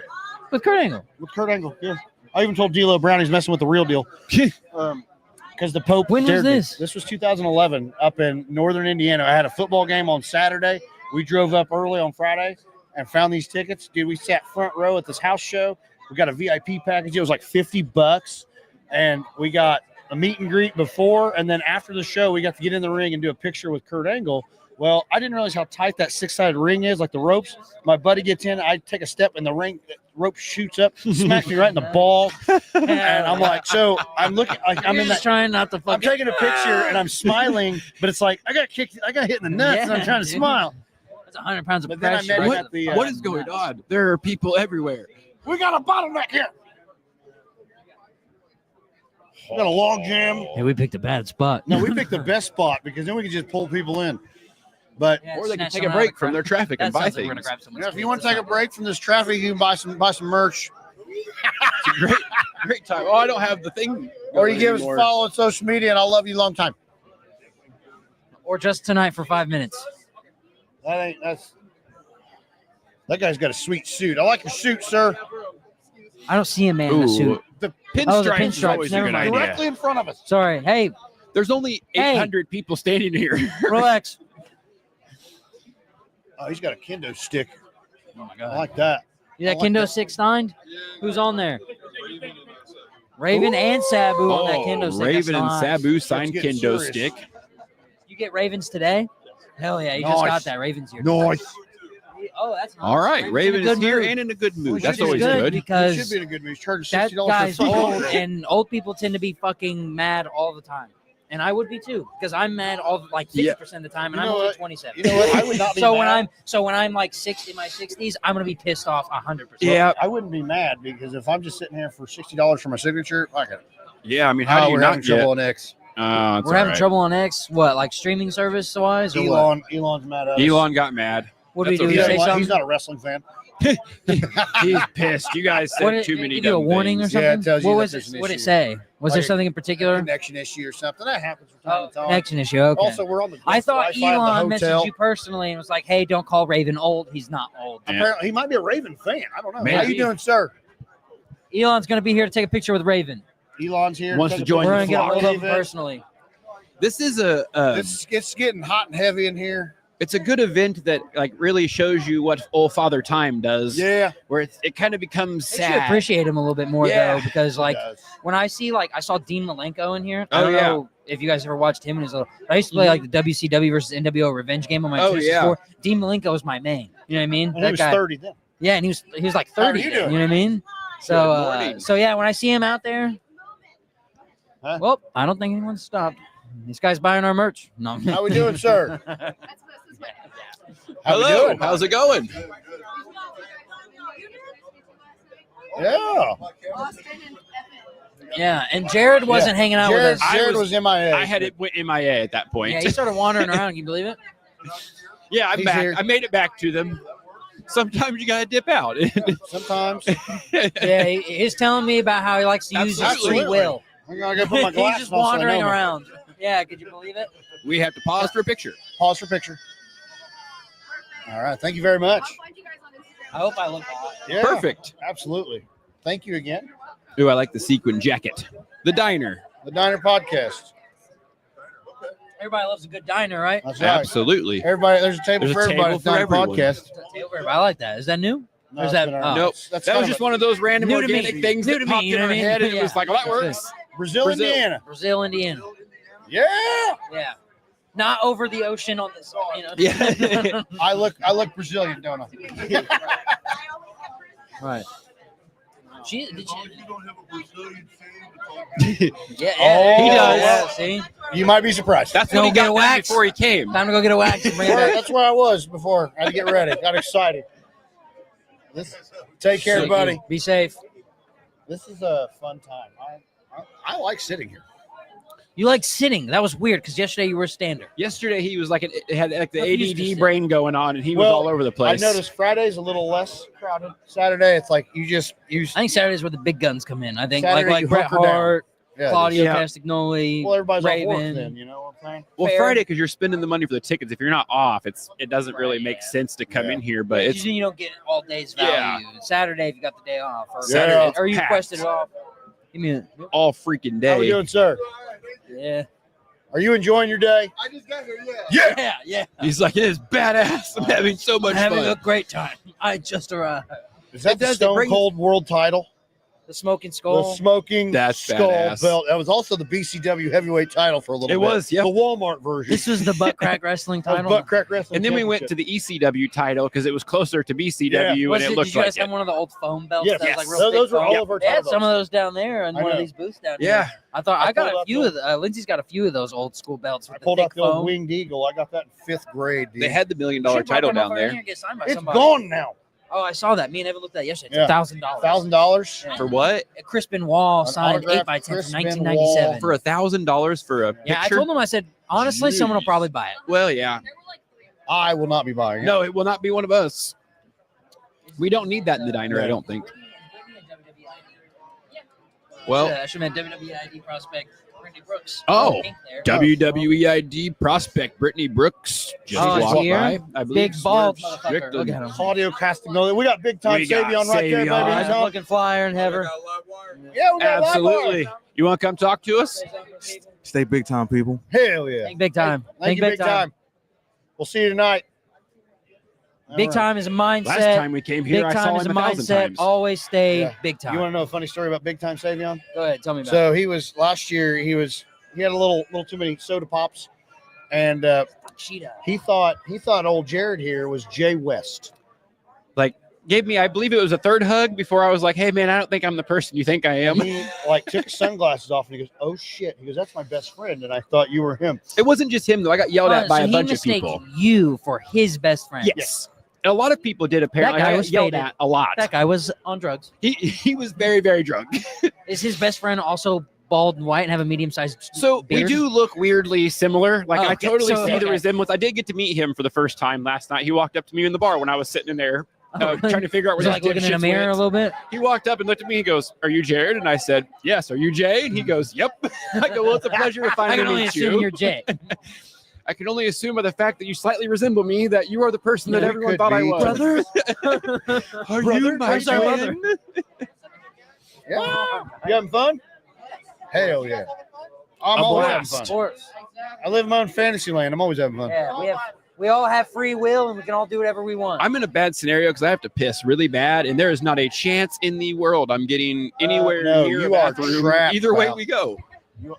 With Kurt Angle. With Kurt Angle, yeah. I even told D'Lo Brown he's messing with the real deal. Because the Pope. When was dared me. this? This was 2011 up in northern Indiana. I had a football game on Saturday. We drove up early on Friday and found these tickets. Dude, we sat front row at this house show. We got a VIP package. It was like $50. And we got a meet and greet before. And then after the show, we got to get in the ring and do a picture with Kurt Angle. Well, I didn't realize how tight that six-sided ring is, like the ropes. My buddy gets in, I take a step, and the rope shoots up, smacks me right in the ball. And I'm like, so I'm looking, like I'm You're in just that. trying not to I'm fucking. taking a picture and I'm smiling, but it's like I got kicked, I got hit in the nuts, and I'm Yeah, trying to dude. smile. That's 100 pounds of But then I pressure. met him right at to the, fucking What is going nuts. on? There are people everywhere. We got a bottleneck here. We got a log jam. Hey, we picked a bad spot. No, we picked the best spot because then we can just pull people in. But Yeah, Or they can snatch take them a out of break the from their crowd. traffic That and buy sounds like we're gonna things. grab you someone's know, if you kids. want to That's take a not break from this traffic, you can buy some merch, It's a great time. Oh, I don't have the thing. or you give us a anymore. follow on social media, and I'll love you a long time. bad. Or just tonight for 5 minutes. That guy's got a sweet suit. I like your suit, sir. I don't see a man in a suit. The Oh, the pinstripes is pinstripes. always a Never good mind. idea. Directly in front of us. Sorry. Hey, There's only 800 people standing here. relax. Oh, he's got a kendo stick. Oh my I god. like that. You that I like Kendo that. 6'9"? Who's on there? Raven and Sabu on that Kendo stick. Raven and That's nice. Sabu signed getting kendo serious. stick. You get Ravens today? Hell yeah, you just Nice. got that. Ravens here. Nice. Oh, that's nice. All right, Raven in a is good here mood. and in a good mood. Which That's is always good good. He because should be in a good mood. He's charging that $60 guy's for old, and old people tend to be fucking mad all the time. And I would be too, because I'm mad all like 50% of the time, and You I'm know only what? 27. You know what? I would not be so mad. when I'm like in my 60s, I'm gonna be pissed off 100%. Yeah, I wouldn't be mad because if I'm just sitting here for $60 for my signature, I can. yeah. I mean, how do you we're not having trouble on X. It's We're having all right. trouble on X. What, like streaming service wise, or what? Elon's mad at us. Elon got mad. What did That's we do? He We okay. say doesn't like- he's something? not a wrestling fan. He's pissed. You guys What said did too it many give you a dumb warning things. or Yeah, it something? tells you What that was there's it? an What did it issue. say? Was there Like something in particular? Connection issue or something. That happens from time to time. Connection issue. Okay. Also, we're on the I thought Wi-Fi at the Elon hotel. messaged you personally and was like, "Hey, don't call Raven old. He's not old." Yeah. Apparently, he might be a Raven fan. I don't know. Maybe. How you doing, sir? Elon's gonna be here to take a picture with Raven. Elon's here. Wants Take to a join picture We're the gonna get a flock. hold of him Raven. personally. This is It's getting hot and heavy in here. it's a good event that like really shows you what old Father Time does. Yeah. Where it kind of becomes They should sad. appreciate him a little bit more Yeah. though, because like He does. when I see I saw Dean Malenko in here. I Oh, don't yeah. know if you guys ever watched him in his little. I used to play like the WCW versus NWO revenge game on my Oh, 64. Dean Malenko was my main. You know what I mean? And he was 30 then. Yeah, and he was like How are 30. you then, doing? you know what I mean? Good morning. So yeah, when I see him out there, Huh? well, I don't think anyone's stopped. This guy's buying our merch. No. How we doing, sir? How we Hello. doing? How's it going? Yeah. Yeah, and Jared wasn't hanging out Jared, with us. Jared was MIA. I had it went MIA at that point. Yeah, he started wandering around. Can you believe it? Yeah, I'm He's back. here. I made it back to them. Sometimes you gotta dip out. Sometimes. Yeah, he's telling me about how he likes to use his free Absolutely. will. I'm going to go put my He's glasses just on so I wandering know me. around. Yeah, could you believe it? We have to pause for a picture. Pause for picture. All right. Thank you very much. I hope I look hot. Yeah. Perfect. Absolutely. Thank you again. Ooh, I like the sequin jacket. The diner. The Diner Podcast. Everybody loves a good diner, right? That's right. Absolutely. Everybody, there's a table There's a for everybody. table At for Diner everyone. Podcast. I like that. Is that new? No, Or is it's that- been around. oh. That's That kind was of just a- one of those random New to me. organic things New that to popped me, you in know our what I mean? head, and it Yeah. was like, well, that That's works. Brazil, Brazil. Indiana. Brazil, Indiana. Yeah. Yeah. Not over the ocean on this side, you know. Yeah. I look Brazilian, don't I? Right. Did she? Yeah, Oh, he does. yeah. See? You might be surprised. That's Go what he get a got done wax. before he came. Time to go get a wax and bring it back. That's where I was before. I had to get ready. Got excited. Take care, buddy. Be safe. This is a fun time. I like sitting here. You like sitting. That was weird because yesterday you were a stander. Yesterday he was like it had like the I'm used to ADD sit. brain going on, and he was Well, all over the place. I noticed Friday's a little less crowded. Saturday, it's like you I think Saturday's where the big guns come in. I think Saturday like you Bret hunker down. Hart, yeah, Claudio Yeah. Castagnoli, well, everybody's off work Raven. then. You know what I'm saying? Well, fair. Friday because you're spending the money for the tickets. If you're not off, it doesn't really make sense to come Yeah. in here. But it's Usually you don't get all day's value. Yeah. Saturday if you got the day off, or Saturday, it's or you packed. requested it off. Give me a all freaking How we day. doing, sir? yeah. Are you enjoying your day? I just got here, yeah. Yeah, yeah. He's like, it is badass. I'm having so much I'm having fun. a great time. I just arrived. Is that It the does, it Stone brings- Cold World Title? The smoking The skull. smoking That's skull badass. belt. That was also the BCW heavyweight title for a little It bit. was, yep. The Walmart version. This was the butt crack wrestling That was title. Butt Crack Wrestling. And then we went to the ECW title because it was closer to BCW, Was and it, it looked did you guys like have one of the old foam belts? Yes. that was like real Those thick were all foam? of our They had title some of belts. those down there in I one of know. these booths down Yeah. here. I thought I I got pulled a out few of the, Lindsay's got a few of those old school belts. I With pulled the out thick the old foam. Winged Eagle. I got that in 5th grade, dude. They had the $1 million Should've brought title them down over there. here and get signed by It's somebody. gone now. Oh, I saw that. Me and Evan looked at it yesterday. Yeah. It's $1,000. $1,000 Yeah. For what? Crispin Wall An signed autographed 8x10 from Crispin 1997. Wall. For $1,000 for a Yeah, I picture? told him, I said, honestly, someone will Jeez. probably buy it. Well, yeah. I will not be buying it. No, it will not be one of us. We don't need that in the diner, I don't think. Well, I should have meant WWE ID prospect Brittany Brooks. Oh, Pink there. WWE ID prospect Brittany Brooks just Oh, walked here? by. I believe Big bald Swerve motherfucker. Strickland. Look at him. Claudio Castagnoli. We got big time We got Savion right there, baby. Savion. He's home. Looking flyer and heaver. Yeah, we got live Absolutely. wire. You want to come talk to us? Stay big time, people. Hell yeah. Think big time. Thank you, big time. We'll see you tonight. Big All right. time is a mindset. Last time we came here, Big I time saw is a him 1,000 mindset. times. Always stay Yeah. big time. You want to know a funny story about big time Savion? Go ahead. Tell me about it. So he was last year. He had a little too many soda pops, and Cheetah. he thought old Jared here was Jay West. Like, gave me, I believe it was a third hug before I was like, hey, man, I don't think I'm the person you think I am. And he like took his sunglasses off and he goes, "Oh shit!" He goes, "That's my best friend," and I thought you were him. It wasn't just him, though. I got yelled at by so a he bunch of mistaked people. you for his best friend. Yes. And a lot of people did, apparently. That guy I got was yelled faded. at a lot. That guy was on drugs. He was very, very drunk. Is his best friend also bald and white and have a medium-sized So beard? we do look weirdly similar. Like, Oh, I totally so- see the okay. resemblance. I did get to meet him for the first time last night. He walked up to me in the bar when I was sitting in there trying to figure out where Was this he, like looking in a dipshits mirror went. a little bit? He walked up and looked at me. He goes, "Are you Jared?" And I said, "Yes." "Are you Jay?" And he goes, "Yep." I go, "Well, it's a pleasure to I finally can only meet assume you." you're Jay. I can only assume by the fact that you slightly resemble me that you are the person that We everyone could thought I be. was. Brother? Are Brother? you my Where's our brother? friend? Yeah. You having fun? Hell yeah. I'm A always having blast. fun. Sports. I live in my own fantasy land. I'm always having fun. Yeah, we all have free will and we can all do whatever we want. I'm in a bad scenario because I have to piss really bad, and there is not a chance in the world I'm getting anywhere no, near you a are bathroom. trapped, Either way pal. we go.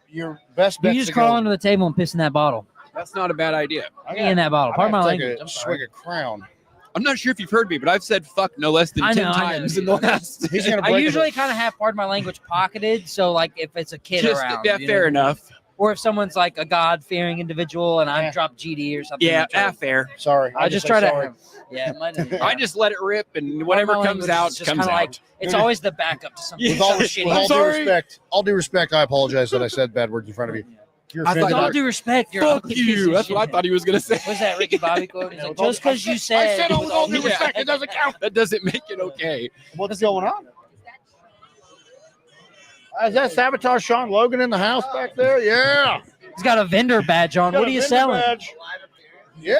Your best bet. You just crawl under the table and piss in that bottle. That's not a bad idea. In that bottle. Pardon my language. I'm Swig sorry. of Crown. I'm not sure if you've heard me, but I've said fuck no less than I 10 know. times in the last. He's gonna I break usually kind of have pardon my language pocketed, so like if it's a kid Just, around. yeah, you fair know? enough. Or if someone's like a God-fearing individual and I've dropped GD or something. Yeah, like fair. Sorry. I just say try sorry. to. Yeah, mine, I just let it rip, and whatever Pardon my comes language out is just comes kinda out. like it's always the backup to something. Yeah. With all, so with shitty. all sorry. due respect, I apologize that I said bad words in front of you. You're I thought offended. With all by- due respect, you're Fuck ugly piece you. of That's what I shit. thought he was going to say. What's that Ricky Bobby quote? He's Yeah, like, with all- just because you I said. said with all due Yeah. respect, it doesn't count. That doesn't make it okay. What's going on? Is that Sabotage Sean Logan in the house back there? Yeah. He's got a vendor badge on. Got What a are you vendor selling? badge. Yeah.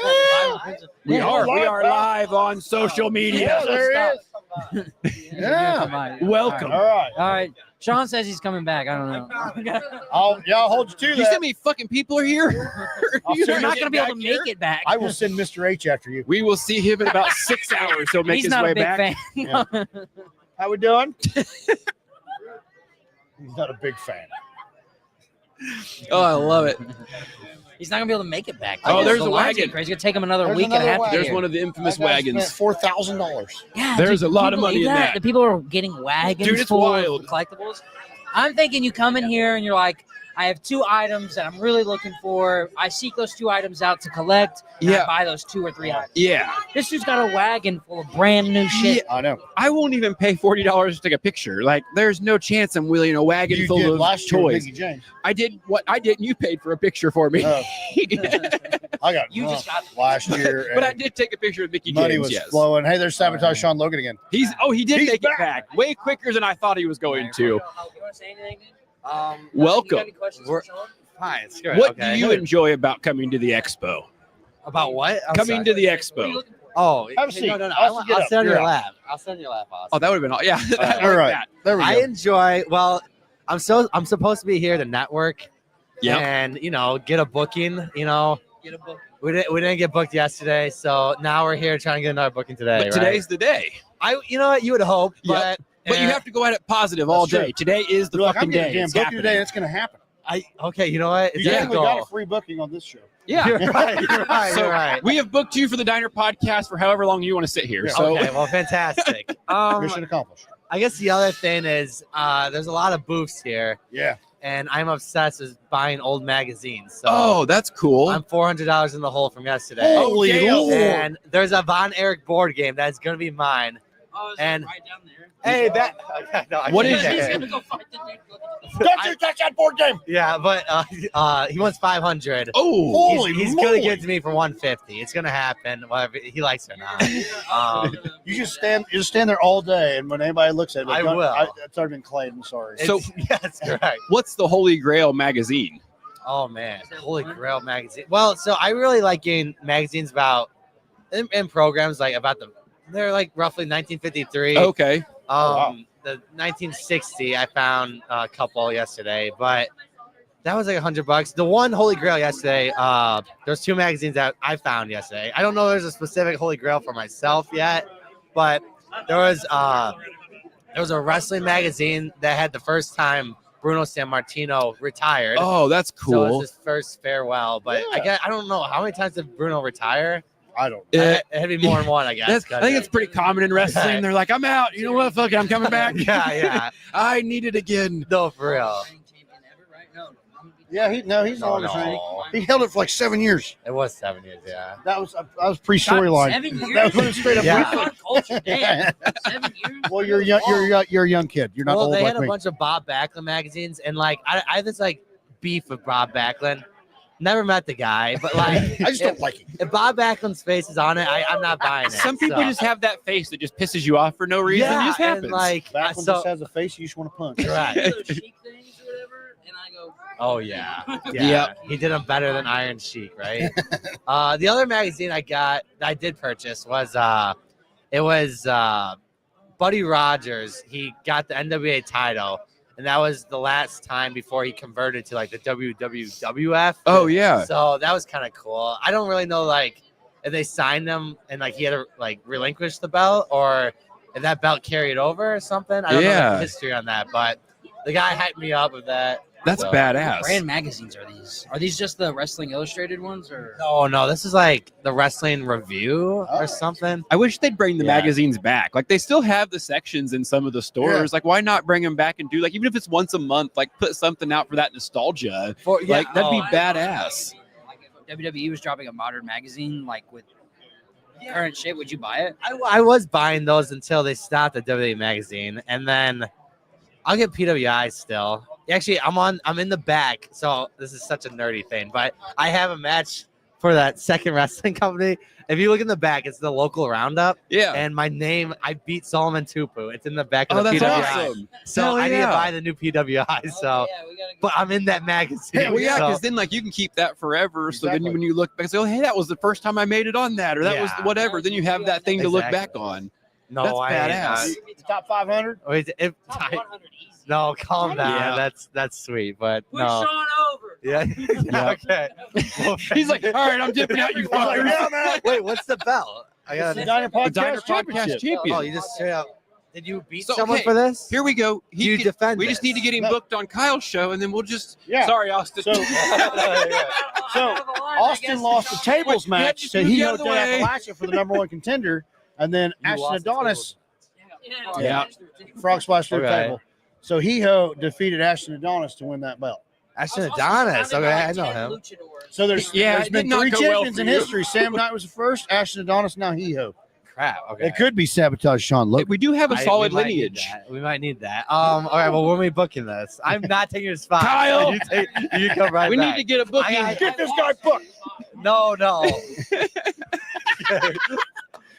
We Yeah, are live. live on social Yeah, media. there he is. Yeah. Welcome. All right. All right. Sean says he's coming back. I don't know. I'll hold you to You that. see how many fucking people are here? I'll You're send not you- going to be able to make it back. I will send Mr. H after you. We will see him in about 6 hours. He'll make He's his not way a big back. fan. Yeah. How we doing? He's not a big fan. Oh, I love it. He's not going to be able to make it back. Oh, there's The a line's wagon. Crazy. It's going to take him another There's week and a another half. wagon. to There's get one of the infamous That guy wagons. spent $4,000. Yeah, There's dude, a lot can of you money believe in that. The people are getting wagons Dude, it's full wild. of collectibles. I'm thinking you come in here and you're like, I have 2 items that I'm really looking for. I seek those 2 items out to collect. And Yeah. I buy those 2 or 3 items. Yeah. This dude's got a wagon full of brand new shit. I know. I won't even pay $40 to take a picture. Like, there's no chance I'm wheeling a wagon You full did of last year with toys. Mickey James. I did what I did, and you paid for a picture for me. Oh. I got You just drunk got- last year. But and I did take a picture of Mickey money James. was Yes. flowing. Hey, there's Sabotage Sean Logan again. He did He's make back. it back way quicker than I thought he was going to. You want to say anything? Um, Welcome. You got any questions for We're- Sean? Hi, it's good. What okay. do you enjoy about coming to the expo? About what? I'm Coming sorry. to the What are you expo. looking for? Oh, Have a seat. no. Austin, get I'll up. sit on You're your out. lap. I'll sit on your lap, Austin. Oh, that would have been all. Yeah. I like All right. that. There we I go. enjoy. Well, I'm supposed to be here to network Yeah. and get a booking. Get a book. We didn't get booked yesterday, so now we're here trying to get another booking today. But right? today's the day. you know what you would hope, Yep. But you have to go at it positive all That's true. day. Today is the You're like, fucking I'm getting day. a damn It's booking happening. today. It's going to happen. Okay, you know what? It's You a technically got a goal. free booking on this show. Yeah. You're right. You're right. So you're right. we have booked you for the Diner podcast for however long you want to sit here. Yeah. So Okay, well, fantastic. Mission accomplished. I guess the other thing is there's a lot of booths here, Yeah. and I'm obsessed with buying old magazines. So oh, that's cool. I'm $400 in the hole from yesterday. Holy damn. Lord. And there's a Von Erich board game that's going to be mine. Oh, it's And- right down there. Hey, that. No, What is He's it? gonna go fight the dude. Don't you touch that board game. Yeah, but he wants 500. Oh, Holy He's moly. gonna give it to me for 150. It's gonna happen, whether he likes it or not. You just stand there all day, and when anybody looks at it, I will. It's already been claimed. I'm sorry. So- Yeah, that's correct. what's the Holy Grail magazine? Oh man, Holy Grail magazine. Well, so I really like getting magazines about and programs like about they're like roughly 1953. Okay. wow. The 1960 I found a couple yesterday, but that was like $100. The one Holy Grail yesterday, there's two magazines that I found yesterday. I don't know if there's a specific Holy Grail for myself yet, but there was a wrestling magazine that had the first time Bruno Sammartino retired. Oh, that's So cool. it was his first farewell. But I don't know how many times did Bruno retire. I don't. It had to be more than one, I guess. I think it's pretty common in wrestling. They're like, I'm out. You know what? Fuck it. I'm coming back. yeah. I need it again. No, for real. Yeah, he's the longest reigning. No. He held it for like 7 years. It was 7 years, yeah. That was pre-storyline. 7 years? That was straight up. Yeah. Culture, damn. 7 years. Well, you're young. You're a young kid. You're not Well, old they like had a me. bunch of Bob Backlund magazines, and like I have this like beef with Bob Backlund. Never met the guy, but like I just don't like him. if Bob Backlund's face is on it, I'm not buying it. Some people so. just have that face that just pisses you off for no reason. yeah, it just happens. and like Backlund so, just has a face you just want to punch. right. Those chic things or whatever, and I go, Oh yeah, Yep. He did them better than Iron Sheik, right? The other magazine I did purchase was Buddy Rogers. He got the NWA title, and that was the last time before he converted to like the WWF. Oh yeah. So that was kind of cool. I don't really know like if they signed him and like he had to like relinquish the belt or if that belt carried over or something. I don't know Yeah. the history on that, but the guy hyped me up with that. That's So- badass. brand magazines are these? Are these just the Wrestling Illustrated ones, or? No, this is like the Wrestling Review Oh. or something. I wish they'd bring the Yeah. magazines back. Like they still have the sections in some of the stores. Like why not bring them back and do like even if it's once a month, like put something out for that nostalgia. Like that'd be badass. Like if WWE was dropping a modern magazine, like with current shit, would you buy it? I was buying those until they stopped the WWE magazine, and then I'll get PWI still. Actually, I'm in the back, so this is such a nerdy thing, but I have a match for that second wrestling company. If you look in the back, it's the local roundup. Yeah. And my name, I beat Solomon Tupu. It's in the back of Oh, the that's PWI. awesome. So Hell I need to yeah. buy the new PWI. So, but I'm in that magazine. Well, yeah, so- because then like you can keep that forever. So Exactly. then when you look back, say, oh, hey, that was the first time I made it on that, or that was Yeah. whatever. Then you have that thing to look Exactly. back on. no, That's I badass. Top 500. Wait, no, calm down. Yeah. That's sweet, but Push no. on over. Yeah. Okay. Well, He's like, all right, I'm dipping out, you I was like, fuckers. yeah, man. wait, what's the belt? I It's got the Diner Podcast, Diner Podcast Championship. champion. Oh, you just straight up. Did you beat So, someone okay, for this? Here we go. Do you defend We just this? need to get him No. booked on Kyle's show, and then we'll just. Yeah. Sorry, Austin. So, Austin lost the tables match just to move the Hio other de way. Appalachia for the number one contender, and then You Ashton lost the Adonis, Yeah. Frog Splash through the Okay. table. So Hio defeated Ashton Adonis to win that belt. Ashton Adonis. Okay, I know him. So there's Yeah, there's it been did not 3 go well champions for in you. history. Sam Knight was the first, Ashton Adonis, now Hio. Crap. Okay. It could be Sabotage Sean. Look, We do have a solid we might need lineage. that. We might need that. All right. Well, when are we booking this? I'm not taking your spot. Kyle! You come right We back. need to get a booking. get this guy booked. No.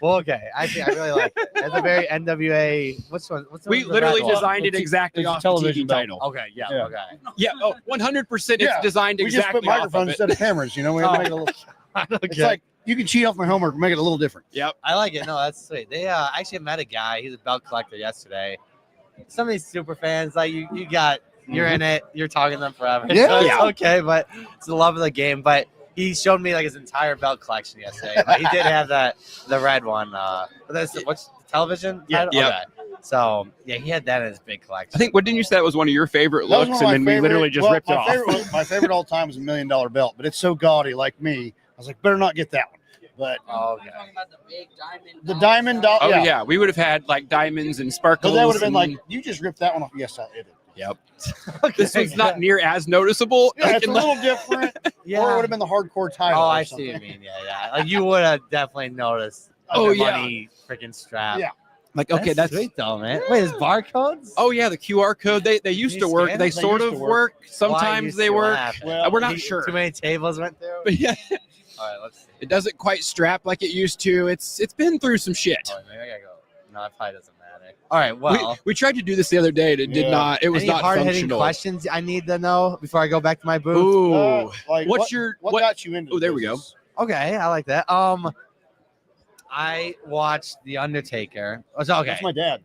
Well, okay. I really like it. It's a very NWA. What's the We the literally red one? designed it It's a- exactly it's a off the television TV belt. title. Okay. Yeah. Yeah. Okay. Yeah, 100%. Yeah, It's designed We just exactly put off of microphones it. instead of cameras. You know, we have to make it a little. It's like you can cheat off my homework, make it a little different. Yep. I like it. No, that's sweet. They actually met a guy. He's a belt collector yesterday. Some of these super fans, like you're in it. You're talking to them forever. Yeah. So it's Yeah. okay, but it's the love of the game. But he showed me like his entire belt collection yesterday. But he did have the red one. But that's what's the television? Yeah. title? Yep. Okay. So yeah, he had that in his big collection. I think, what didn't you say that was one of your favorite That was looks? one And of then my we literally favorite- just ripped my it off. my favorite all time is $1 million belt, but it's so gaudy like me. I was like, better not get that one. But Okay. Talking about the big diamond. the diamond dollar, Oh, yeah. yeah. We would have had like diamonds and But sparkles. that would have been and- like, you just ripped that one off. Yes, I did. Yep. Okay. This one's not near as noticeable. Yeah, Like, it's a little different. Yeah. Or it would have been the hardcore title. Oh, or I see something. what you mean. Yeah. Like you would have definitely noticed. Oh, the yeah. money freaking strap. Yeah. Like, okay, that's sweet though, man. Wait, is barcodes? Oh yeah, the QR code. They used to work. scan They it? sort of work. Sometimes they work. Well, We're not sure. Too many tables went through. But yeah, All right, let's see. it doesn't quite strap like it used to. It's been through some shit. Oh, maybe I gotta go. No, it probably doesn't matter. All right, well. We tried to do this the other day. And it did not. It was Any not hard-hitting functional. questions I need to know before I go back to my booth? Ooh, like what got you into? Oh, there we go. Okay, I like that. I watched The Undertaker. Oh, so, okay. That's my dad.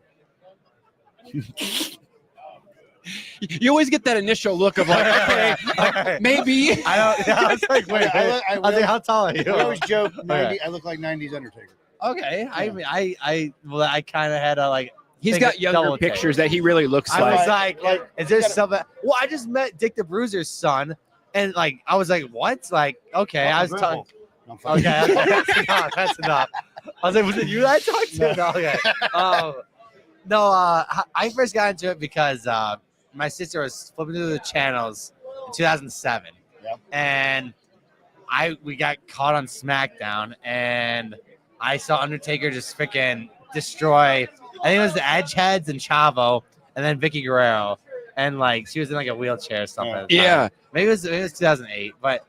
You always get that initial look of like, okay, like, maybe. I was like, wait, I was like, how tall are you? I always joke, 90, Okay. I look like 90s Undertaker. Okay, I mean, I kind of had a like. He's think got a younger double take. pictures that he really looks I like. was like, is there something? Well, I just met Dick the Bruiser's son, and like, I was like, what? Like, okay, I was talking. Okay, that's enough. That's enough. I was like, was it you that I talked to? No, okay. I first got into it because my sister was flipping through the channels in 2007, and we got caught on SmackDown, and I saw Undertaker just freaking destroy. I think it was the Edgeheads and Chavo, and then Vicky Guerrero, and like she was in like a wheelchair or something. at the time. Yeah. Maybe it was 2008, but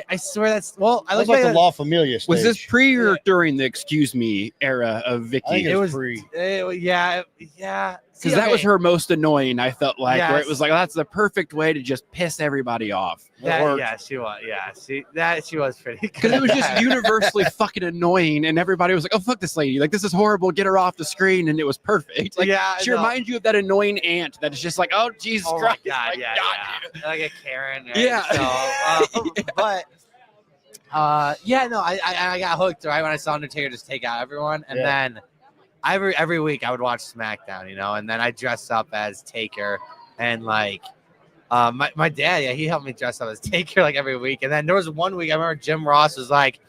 I swear that's well. I That's looked like back the at- La Familia stage. Was this pre or during the Excuse Me era of Vicky? I think It it was was pre. yeah. See, Because that was okay, her most annoying, I felt like, where Yes. it was like, that's the perfect way to just piss everybody off. yeah, she was. Yeah, she was pretty. Because it was just universally fucking annoying, and everybody was like, oh, fuck this lady. Like, this is horrible. Get her off the screen. And it was perfect. Like, Yeah, she no. reminds you of that annoying aunt that is just like, oh, Jesus Oh my Christ. God, Like, yeah, God. yeah. Like a Karen. Right? Yeah. So, but I got hooked right when I saw Undertaker just take out everyone, and then every week I would watch SmackDown, and then I dress up as Taker, and like my dad, he helped me dress up as Taker like every week, and then there was one week I remember Jim Ross was like,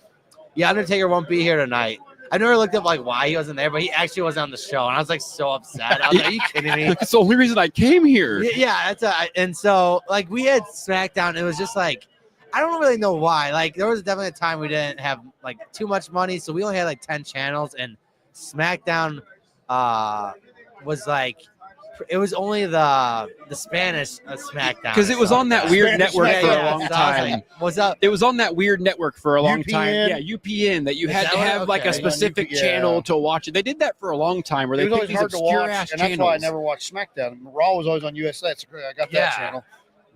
"Yeah, Undertaker won't be here tonight." I never looked up like why he wasn't there, but he actually wasn't on the show, and I was like so upset. I was like, "Are you kidding me?" That's the only reason I came here. Yeah, and so like we had SmackDown. It was just like I don't really know why. Like there was definitely a time we didn't have like too much money, so we only had like 10 channels, and SmackDown was like it was only the Spanish SmackDown Because it was on that weird network for a long so I was time. like, what's up? It was on that weird network for a long time. UPN. Yeah, UPN, that you Is had that to what- have like a okay. specific Yeah. channel to watch it. They did that for a long time where It they was picked always these hard to obscure watch, ass and channels. that's why I never watched SmackDown. Raw was always on USA. That's great. I got that Yeah. channel.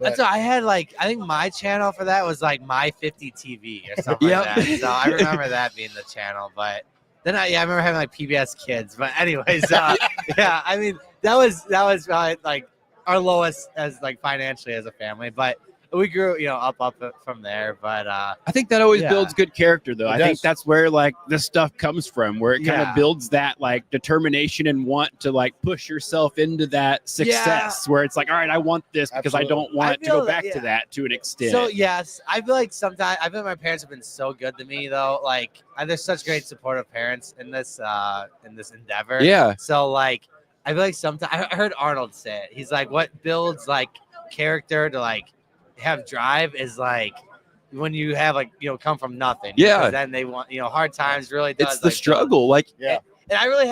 That's But- what I had. Like I think my channel for that was like My 50 TV or something Yep. like that. So I remember that being the channel, but. Then I remember having like PBS Kids, but anyways, yeah, I mean that was like our lowest as like financially as a family, but we grew up from there. But I think that always Yeah. builds good character, though. It I think does. that's where like this stuff comes from, where it kind Yeah. of builds that like determination and want to like push yourself into that success. Where it's like, all right, I want this because I Absolutely. don't want I to go feel back that- to yeah. that to an extent. so yes, I feel like sometimes I feel like my parents have been so good to me though. Like they're such great supportive parents in this endeavor. Yeah. So like I feel like sometimes I heard Arnold say it. He's like, what builds like character to like have drive is like when you have like come from nothing. Yeah. Because then they want hard times really does It's the like, struggle. Like, Yeah. And I really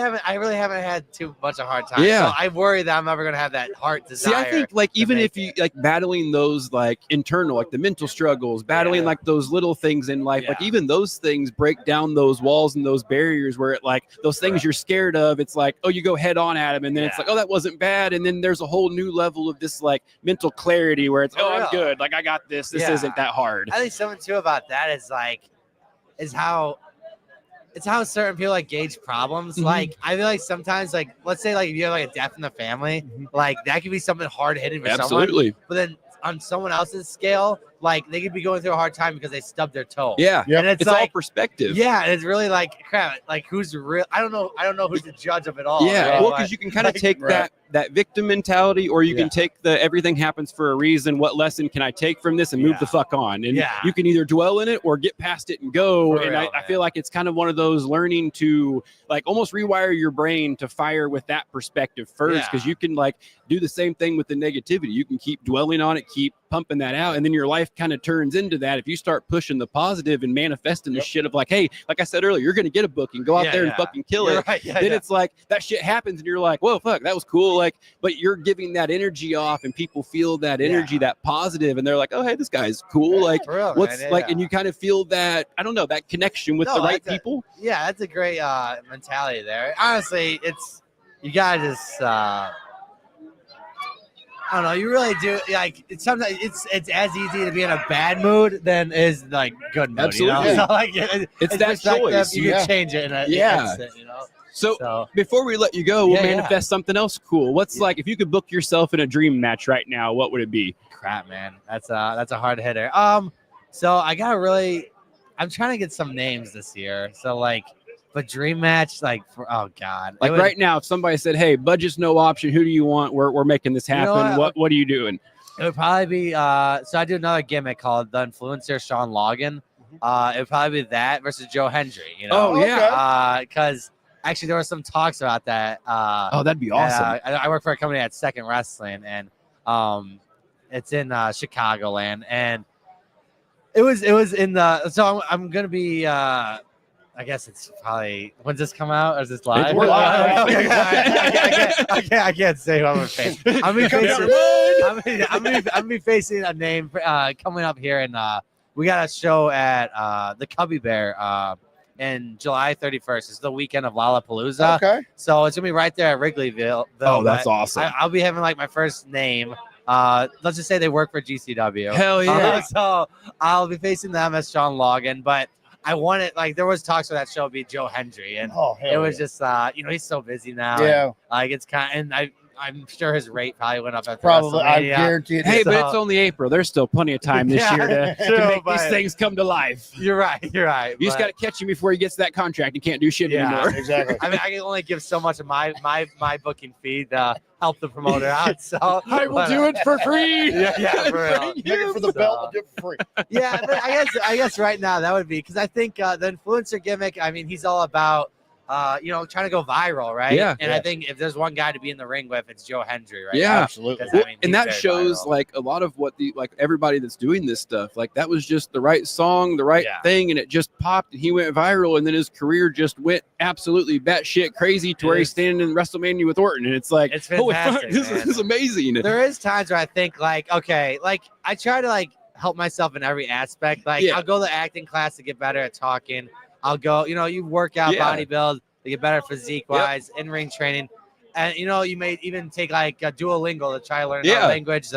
haven't had too much of hard times. Yeah. So I worry that I'm never gonna have that heart desire. see, I think like to even make if you like battling those like internal, like the mental struggles, battling Yeah. like those little things in life, like Yeah. even those things break down those walls and those barriers where it like those things you're scared of. It's like, oh, you go head on at them, and then it's Yeah. like, oh, that wasn't bad, and then there's a whole new level of this like mental clarity where it's, For oh, I'm real. good, like I got this. This Yeah. isn't that hard. I think something too about that is how certain people like gauge problems. Mhm. Like I feel like sometimes like let's say like if you have like a death in the family, like that could be something hard hitting for someone. Absolutely. But then on someone else's scale, like they could be going through a hard time because they stubbed their toe. Yeah. Yep. And it's, It's all like perspective. yeah, and it's really like crap. Like who's real? I don't know who's the judge of it all. Yeah, right? well, But- because you can kind of like, take right. that that victim mentality, or you Yeah. can take the everything happens for a reason. What lesson can I take from this and move the fuck on? And you can either dwell in it or get past it and go. For And real, I feel like it's kind of one of those learning to like almost rewire your brain to fire with that perspective first, because you can like do the same thing with the negativity. You can keep dwelling on it, keep pumping that out, and then your life kind of turns into that. If you start pushing the positive and manifesting the shit of like, hey, like I said earlier, you're going to get a booking, go out there and fucking kill it. Right. Then it's like that shit happens and you're like, whoa, fuck, that was cool. Like, but you're giving that energy off and people feel that energy, that positive, and they're like, oh, hey, this guy's cool. Like, For real, what's man, like, and you kind of feel that, I don't know, that connection with the right people. Yeah, that's a great mentality there. Honestly, it's you gotta just I don't know. You really do like. It's sometimes it's as easy to be in a bad mood than is like good mood. Absolutely. You know? So, like, It's that perspective, choice. You can change it in an instant, you know. So before we let you go, we'll Yeah, manifest something else cool. What's like if you could book yourself in a dream match right now? What would it be? Crap, man. That's a hard hitter. So I gotta really. I'm trying to get some names this year. So like. But dream match, like, oh god, Like right now, if somebody said, "Hey, budget's no option. Who do you want? We're making this happen." know What are you doing? It would probably be so I do another gimmick called the influencer Sean Logan. It would probably be that versus Joe Hendry. You know? Oh yeah. Because actually there were some talks about that. Oh, that'd be awesome. I work for a company at Second Wrestling, and it's in Chicagoland, and it was in the. So I'm gonna be. I guess it's probably when's this come out? Or is this live? We're live. I can't say who I'm gonna face. I'm gonna be facing a name coming up here, and we got a show at the Cubby Bear in July 31st. It's the weekend of Lollapalooza. Okay. So it's gonna be right there at Wrigleyville. Oh, that's awesome. I'll be having like my first name. Let's just say they work for GCW. Hell yeah. So I'll be facing them as Sean Logan, but I wanted like there was talks for that show be Joe Hendry, and it was just he's so busy now. Yeah. And, like it's kind, and I'm sure his rate probably went up after Probably, I WrestleMania. guarantee it. Hey, but it's only April. There's still plenty of time this year to make these things come to life. You're right. You just got to catch him before he gets that contract. He can't do shit anymore. Exactly. I mean, I can only give so much of my booking fee to help the promoter out. So I will do it for free. Yeah, for real. Make it for the belt, I'll do it for free. Yeah, but I guess right now that would be because I think the influencer gimmick. I mean, he's all about trying to go viral, right? Yeah. And I think if there's one guy to be in the ring with, it's Joe Hendry, right? Yeah, absolutely. I mean, and he's that very shows viral. like a lot of what everybody that's doing this stuff, like that was just the right song, the right thing, and it just popped and he went viral, and then his career just went absolutely batshit crazy to where he's standing in WrestleMania with Orton, and it's like, It's holy fuck, fantastic, this man. is amazing. There is times where I think like, okay, like I try to like help myself in every aspect. Like I'll go to the acting class to get better at talking. I'll go, you work out, bodybuild to get better physique wise, in ring training, and you may even take like a Duolingo to try to learn another language.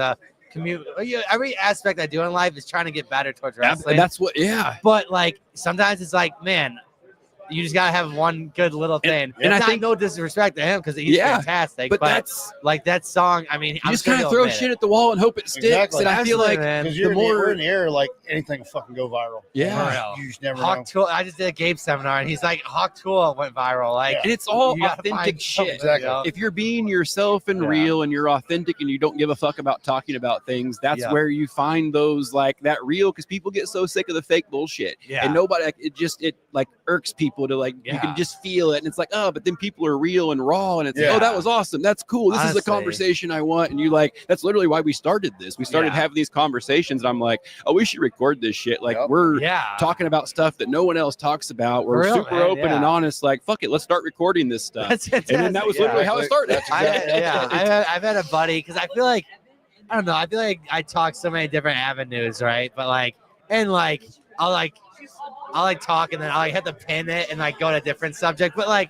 Commute. Every aspect I do in life is trying to get better towards wrestling. That's what. But like sometimes it's like, man, you just gotta have one good little thing. And I think no disrespect to him because he's fantastic. But that's like that song. I mean, you just kind of throw shit at the wall and hope it sticks. Exactly. And I feel like because we're in the air, like anything will fucking go viral. Yeah. You just never know. Hawk Tool. I just did a Gabe seminar, and he's like, Hawk Tool went viral. Like, and it's all you gotta authentic find shit. Exactly. If you're being yourself and real, and you're authentic, and you don't give a fuck about talking about things, that's where you find those like that real. Because people get so sick of the fake bullshit, and nobody. It like irks people to like you can just feel it, and it's like, oh, but then people are real and raw, and it's like, oh, that was awesome, that's cool, this is the conversation I want. And you like, that's literally why we started this. We started having these conversations, and I'm like, oh, we should record this shit. Like we're talking about stuff that no one else talks about. We're super open and honest. Like, fuck it, let's start recording this stuff. And then that was literally how it started. I've had a buddy because I feel like I don't know. I feel like I talk so many different avenues, right? But like, and like, I'll talk and then I'll like have to pin it and like go to a different subject. But like,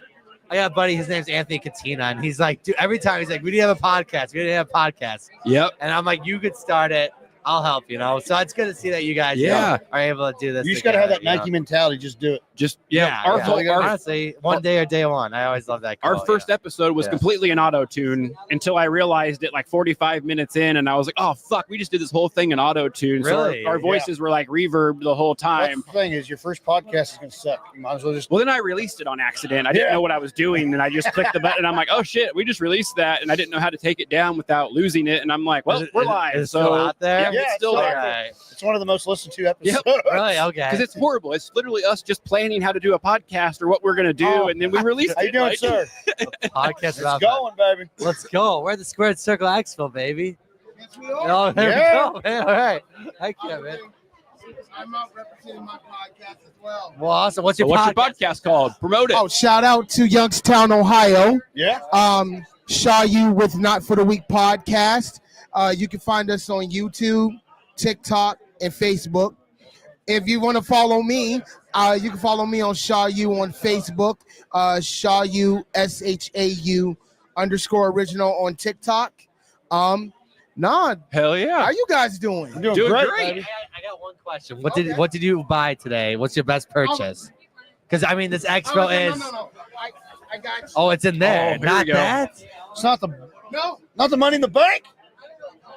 I got a buddy, his name's Anthony Katina, and he's like, dude, every time he's like, we need to have a podcast. We need to have a podcast. Yep. And I'm like, you could start it. I'll help. So it's good to see that you guys are able to do this. You just got to have that together, Nike mentality. Just do it. Honestly, one day or day one. I always love that. Our first episode was completely in auto tune until I realized it like 45 minutes in, and I was like, "Oh fuck, we just did this whole thing in auto tune." Really? So our voices were like reverb the whole time. That's the thing is, your first podcast is gonna suck. You might as well just. Well, then I released it on accident. I didn't know what I was doing, and I just clicked the button. And I'm like, "Oh shit, we just released that," and I didn't know how to take it down without losing it. And I'm like, "Well, we're live." Is it still out there? Yeah, it's still there. Right. It's one of the most listened to episodes. Yep. Really? Okay. Because it's horrible. It's literally us just planning how to do a podcast or what we're gonna do, and then we release it. How you doing, sir? Podcast It's going, baby. Let's go. We're at the Squared Circle Expo, baby. Yes, we are. Oh, there we go, man. All right. Thank you, man. I'm out representing my podcast as well. Well, awesome. What's your podcast called? Promote it. Oh, shout out to Youngstown, Ohio. Yeah. Shaw You with Not For The Week podcast. You can find us on YouTube, TikTok, and Facebook. If you want to follow me, you can follow me on Shaw You on Facebook, Shaw You SHAU _original on TikTok. Hell yeah. How you guys doing? I'm doing great. I got one question. What did you buy today? What's your best purchase? Because I mean, this expo is. No. I got you. Oh, it's in there. Oh, here Not we go. that. It's not the money in the bank.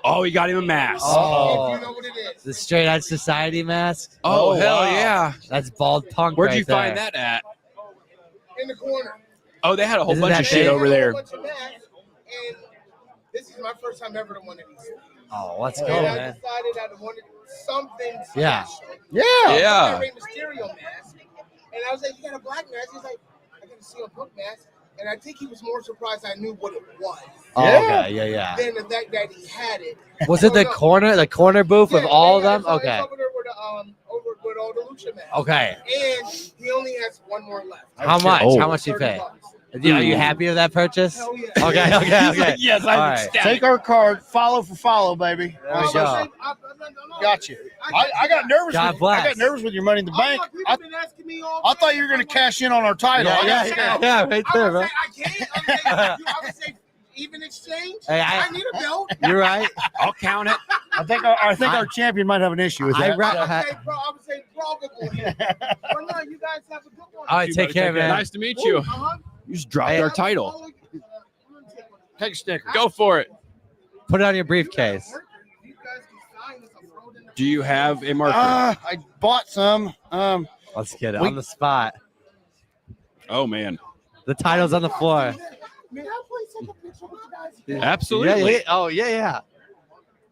Oh, he got him a mask. Oh, You know what it is. the Straight Edge Society mask. Oh, hell wow. yeah. That's bald punk. Where'd right you find there. that at? In the corner. Oh, they had a whole Isn't bunch that of shit big? over there. And this is my first time ever to one of these. Oh, let's go, And I man. decided I wanted something special. Yeah. Yeah. Yeah. My Rey Mysterio mask. And I was like, you got a black mask? He's like, I got a CM Punk mask. And I think he was more surprised I knew what it was Oh, Yeah. okay. Yeah. than the fact that he had it. Was it the corner booth with Yeah, all of yeah, them? so it's Okay. Over there with all the lucha masks. Okay. And he only has one more left. How much? Oh. How much you pay? $30. Are you happy with that purchase? Hell yeah. Okay. Yes, All I'm right. ecstatic. Take our card, follow for follow, baby. There we go. Got you. I got nervous. God bless. I got nervous with your money in the bank. I've been asking me all I thought you were going to cash in on our title. Yeah, right there, bro. I can't. I would say even exchange. Hey, I need a belt. You're right. I'll count it. I think our champion might have an issue with that. I would say probably. But no, you guys have a good one. All right, take care, man. Nice to meet you. Uh-huh. You just dropped our title. Take a sticker. Go for it. Put it on your briefcase. Do you have a marker? I bought some. Let's get it on the spot. Oh, man. The title's on the floor. May I please take a picture with you guys? Absolutely. Yeah.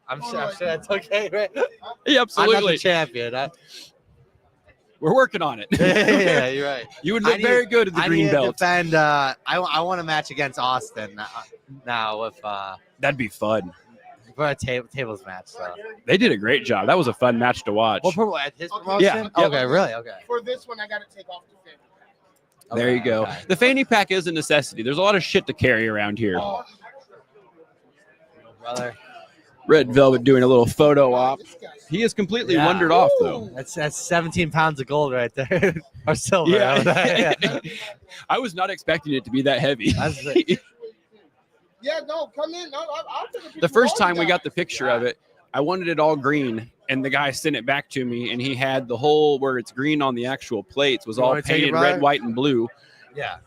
I'm sure that's okay, right? Yeah, I'm not absolutely. the champion. We're working on it. Yeah, you're right. You would look very good at the green belt. Defend, I want to match against Austin now with That'd be fun. for a tables match. So. They did a great job. That was a fun match to watch. At his promotion? Yeah. Okay, really? Okay. For this one, I got to take off the fin. There you go. Okay. The fanny pack is a necessity. There's a lot of shit to carry around here. Brother. Red Velvet doing a little photo op. He is completely wandered off, though. That's 17 pounds of gold right there. Or silver. Yeah. Yeah. I was not expecting it to be that heavy. Yeah, no, come in. I'll take a picture The with first all time you we guys. got the picture of it, I wanted it all green, and the guy sent it back to me, and he had the whole where it's green on the actual plates was You all wanna take it, painted brother? red, white, and blue. Yeah.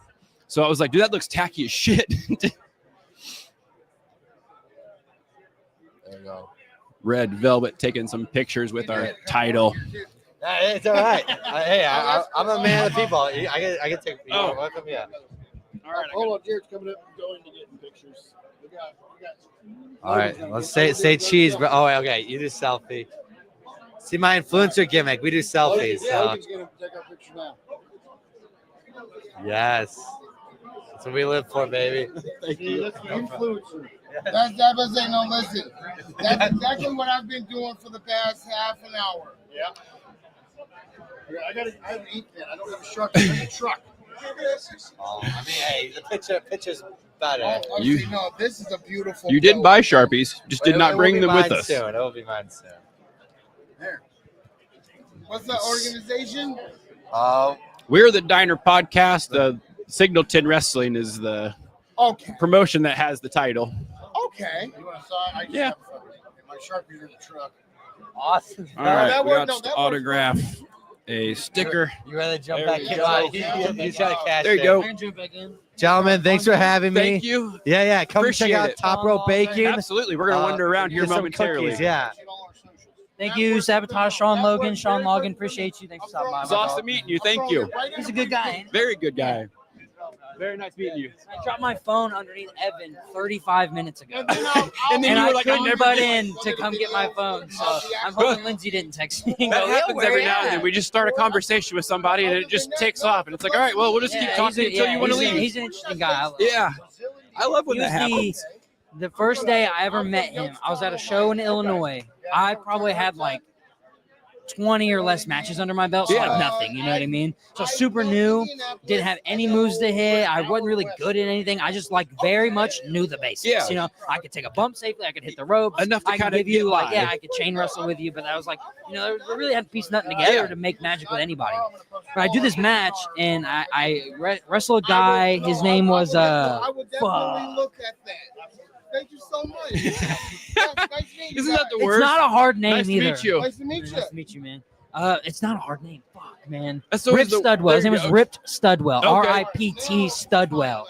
So I was like, dude, that looks tacky as shit. There you go. Red Velvet taking some pictures with our title. It's all right. Hey, I'm a man of the people. I can take. Oh. Welcome, yeah. All right. Hold on, Jared's coming up, going to get pictures. We got All right. Let's say cheese, bro. Oh, okay. You do selfie. See my influencer gimmick. We do selfies. So. Logan's gonna take our picture now. Yes. That's what we live for, baby. Thank you. Influencer. That was saying, no, listen. That's exactly what I've been doing for the past half an hour. Yeah. I have an ink pen. I don't have a truck. I have a truck. Oh, I mean, hey, the picture's better. You- No, this is a beautiful. You did build. buy Sharpies, just did It not will bring be them with mine us. Soon. It will be mine soon. What's the organization? We're the Diner Podcast. The Signalton Wrestling is the Okay. promotion that has the title. Okay. You want to sign? Yeah. My Sharpie's in the truck. Awesome. All right, that we worked, got no, to that worked. autograph a sticker. You rather jump There back we in? go. He's trying to cash There you in. go. I can jump back in. Gentlemen, thanks for having me. Thank you. Yeah. Come Appreciate check out it. Top Row Bacon. Absolutely. We're going to wander around here Get some momentarily. cookies, yeah. Thank you, Sabotage, Sean Logan. Sean Logan, appreciate you. Thanks for stopping by. It's awesome meeting you. Thank you. He's a good guy. Very good guy. Very nice meeting you. I dropped my phone underneath Evan 35 minutes ago. And then you I were like, couldn't "I'll never butt do in to come get my phone. So I'm hoping Lindsay didn't text me. and That go, "Yo, happens where every you now and at?" then. We just start a conversation with somebody and it just takes off. And it's like, all right, well, we'll just keep talking until you want to leave. He's an interesting guy. Yeah. I love when He that was happens. the first day I ever met him, I was at a show in Illinois. I probably had like 20 or less matches under my belt, so like nothing, you know what I mean? So super new, didn't have any moves to hit. I wasn't really good at anything. I just like very much knew the basics. Yeah. You know, I could take a bump safely, I could hit the ropes, Enough to I could kinda give you get like, by. yeah, I could chain wrestle with you, but I was like, you know, we really had to piece nothing together to make magic with anybody. But I do this match and I wrestle a guy. His name was I would definitely look at that. Thank you so much. Yes, nice meeting you Isn't that the it's worst? not a hard name Nice to either. meet you. Nice to meet you. Nice to meet you, man. It's not a hard name. Fuck, man. That's always Ripped the- Studwell. there His name you was go. Ripped Studwell. Okay. R-I-P-T Studwell.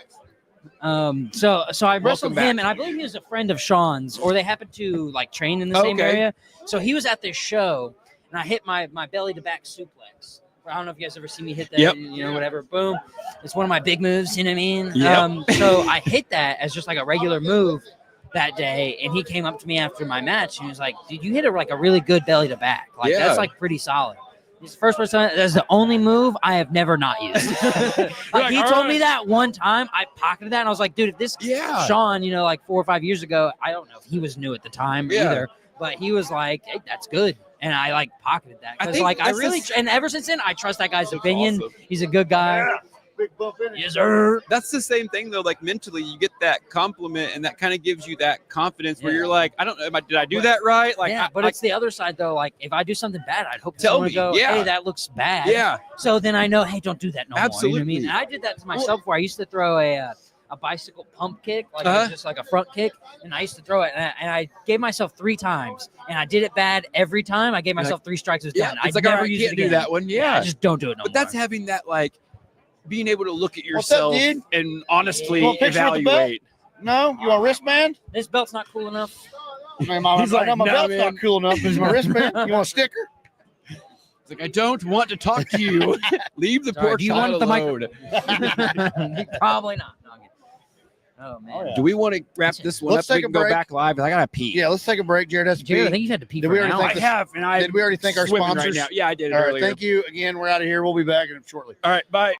So I wrestled back. him, and I believe he was a friend of Sean's, or they happened to like train in the same Okay. area. So he was at this show, and I hit my belly to back suplex. I don't know if you guys ever see me hit that. Yep. You know, whatever. Boom. It's one of my big moves. You know what I mean? Yep. So I hit that as just like a regular move that day, and he came up to me after my match, and he was like, "Dude, you hit like a really good belly to back. Like Yeah. that's like pretty solid." He's the first person. That's the only move I have never not used. Like, he all told me right. that one time. I pocketed that, and I was like, "Dude, if this Yeah. Sean, you know, like 4 or 5 years ago, I don't know if he was new at the time Yeah. either, but he was like, hey, that's good." And I like pocketed that I because think like I that's really the- and ever since then I trust that guy's That's opinion. awesome. He's a good guy. Big bump in it. Yes, sir. That's the same thing though. Like mentally, you get that compliment, and that kind of gives you that confidence where Yeah. you're like, I don't know, did I do that right? Like, Yeah, but it's the other side though. Like if I do something bad, I'd hope Tell someone me, would go, yeah. "Hey, that looks bad." yeah, So then I know, hey, don't do that no more. You know what I Absolutely. mean? And I did that to myself before. I used to throw a bicycle pump kick, like it Uh-huh. was just like a front kick, and I used to throw it, and I gave myself 3 times, and I did it bad every time. I gave myself 3 strikes. It was yeah. done. It's I like, all never right, used can't it do again. that one. Yeah, Just don't do it no but more. that's having that like being able to look at What's up, yourself dude? and honestly You want a picture with the belt? evaluate. No, you want a wristband? This belt's not cool enough. Man, my, He's I like, know my "No, belt's man." not cool enough. Is my wristband? You want a sticker? It's like I don't want to talk to you. Leave the Sorry, poor do you child want the mic- alone. Probably not. No, I'm kidding. Oh man. Do we want to wrap this one Let's up? So we take a can go break. back live. I gotta pee. Yeah, let's take a break. Jared has to Jared, I pee. think you've had to pee Did for we an already hour. thank I the- have, and I Did we already thank our swimming sponsors? right now. Yeah, I did All right, earlier. thank you again. We're out of here. We'll be back shortly. All right, bye.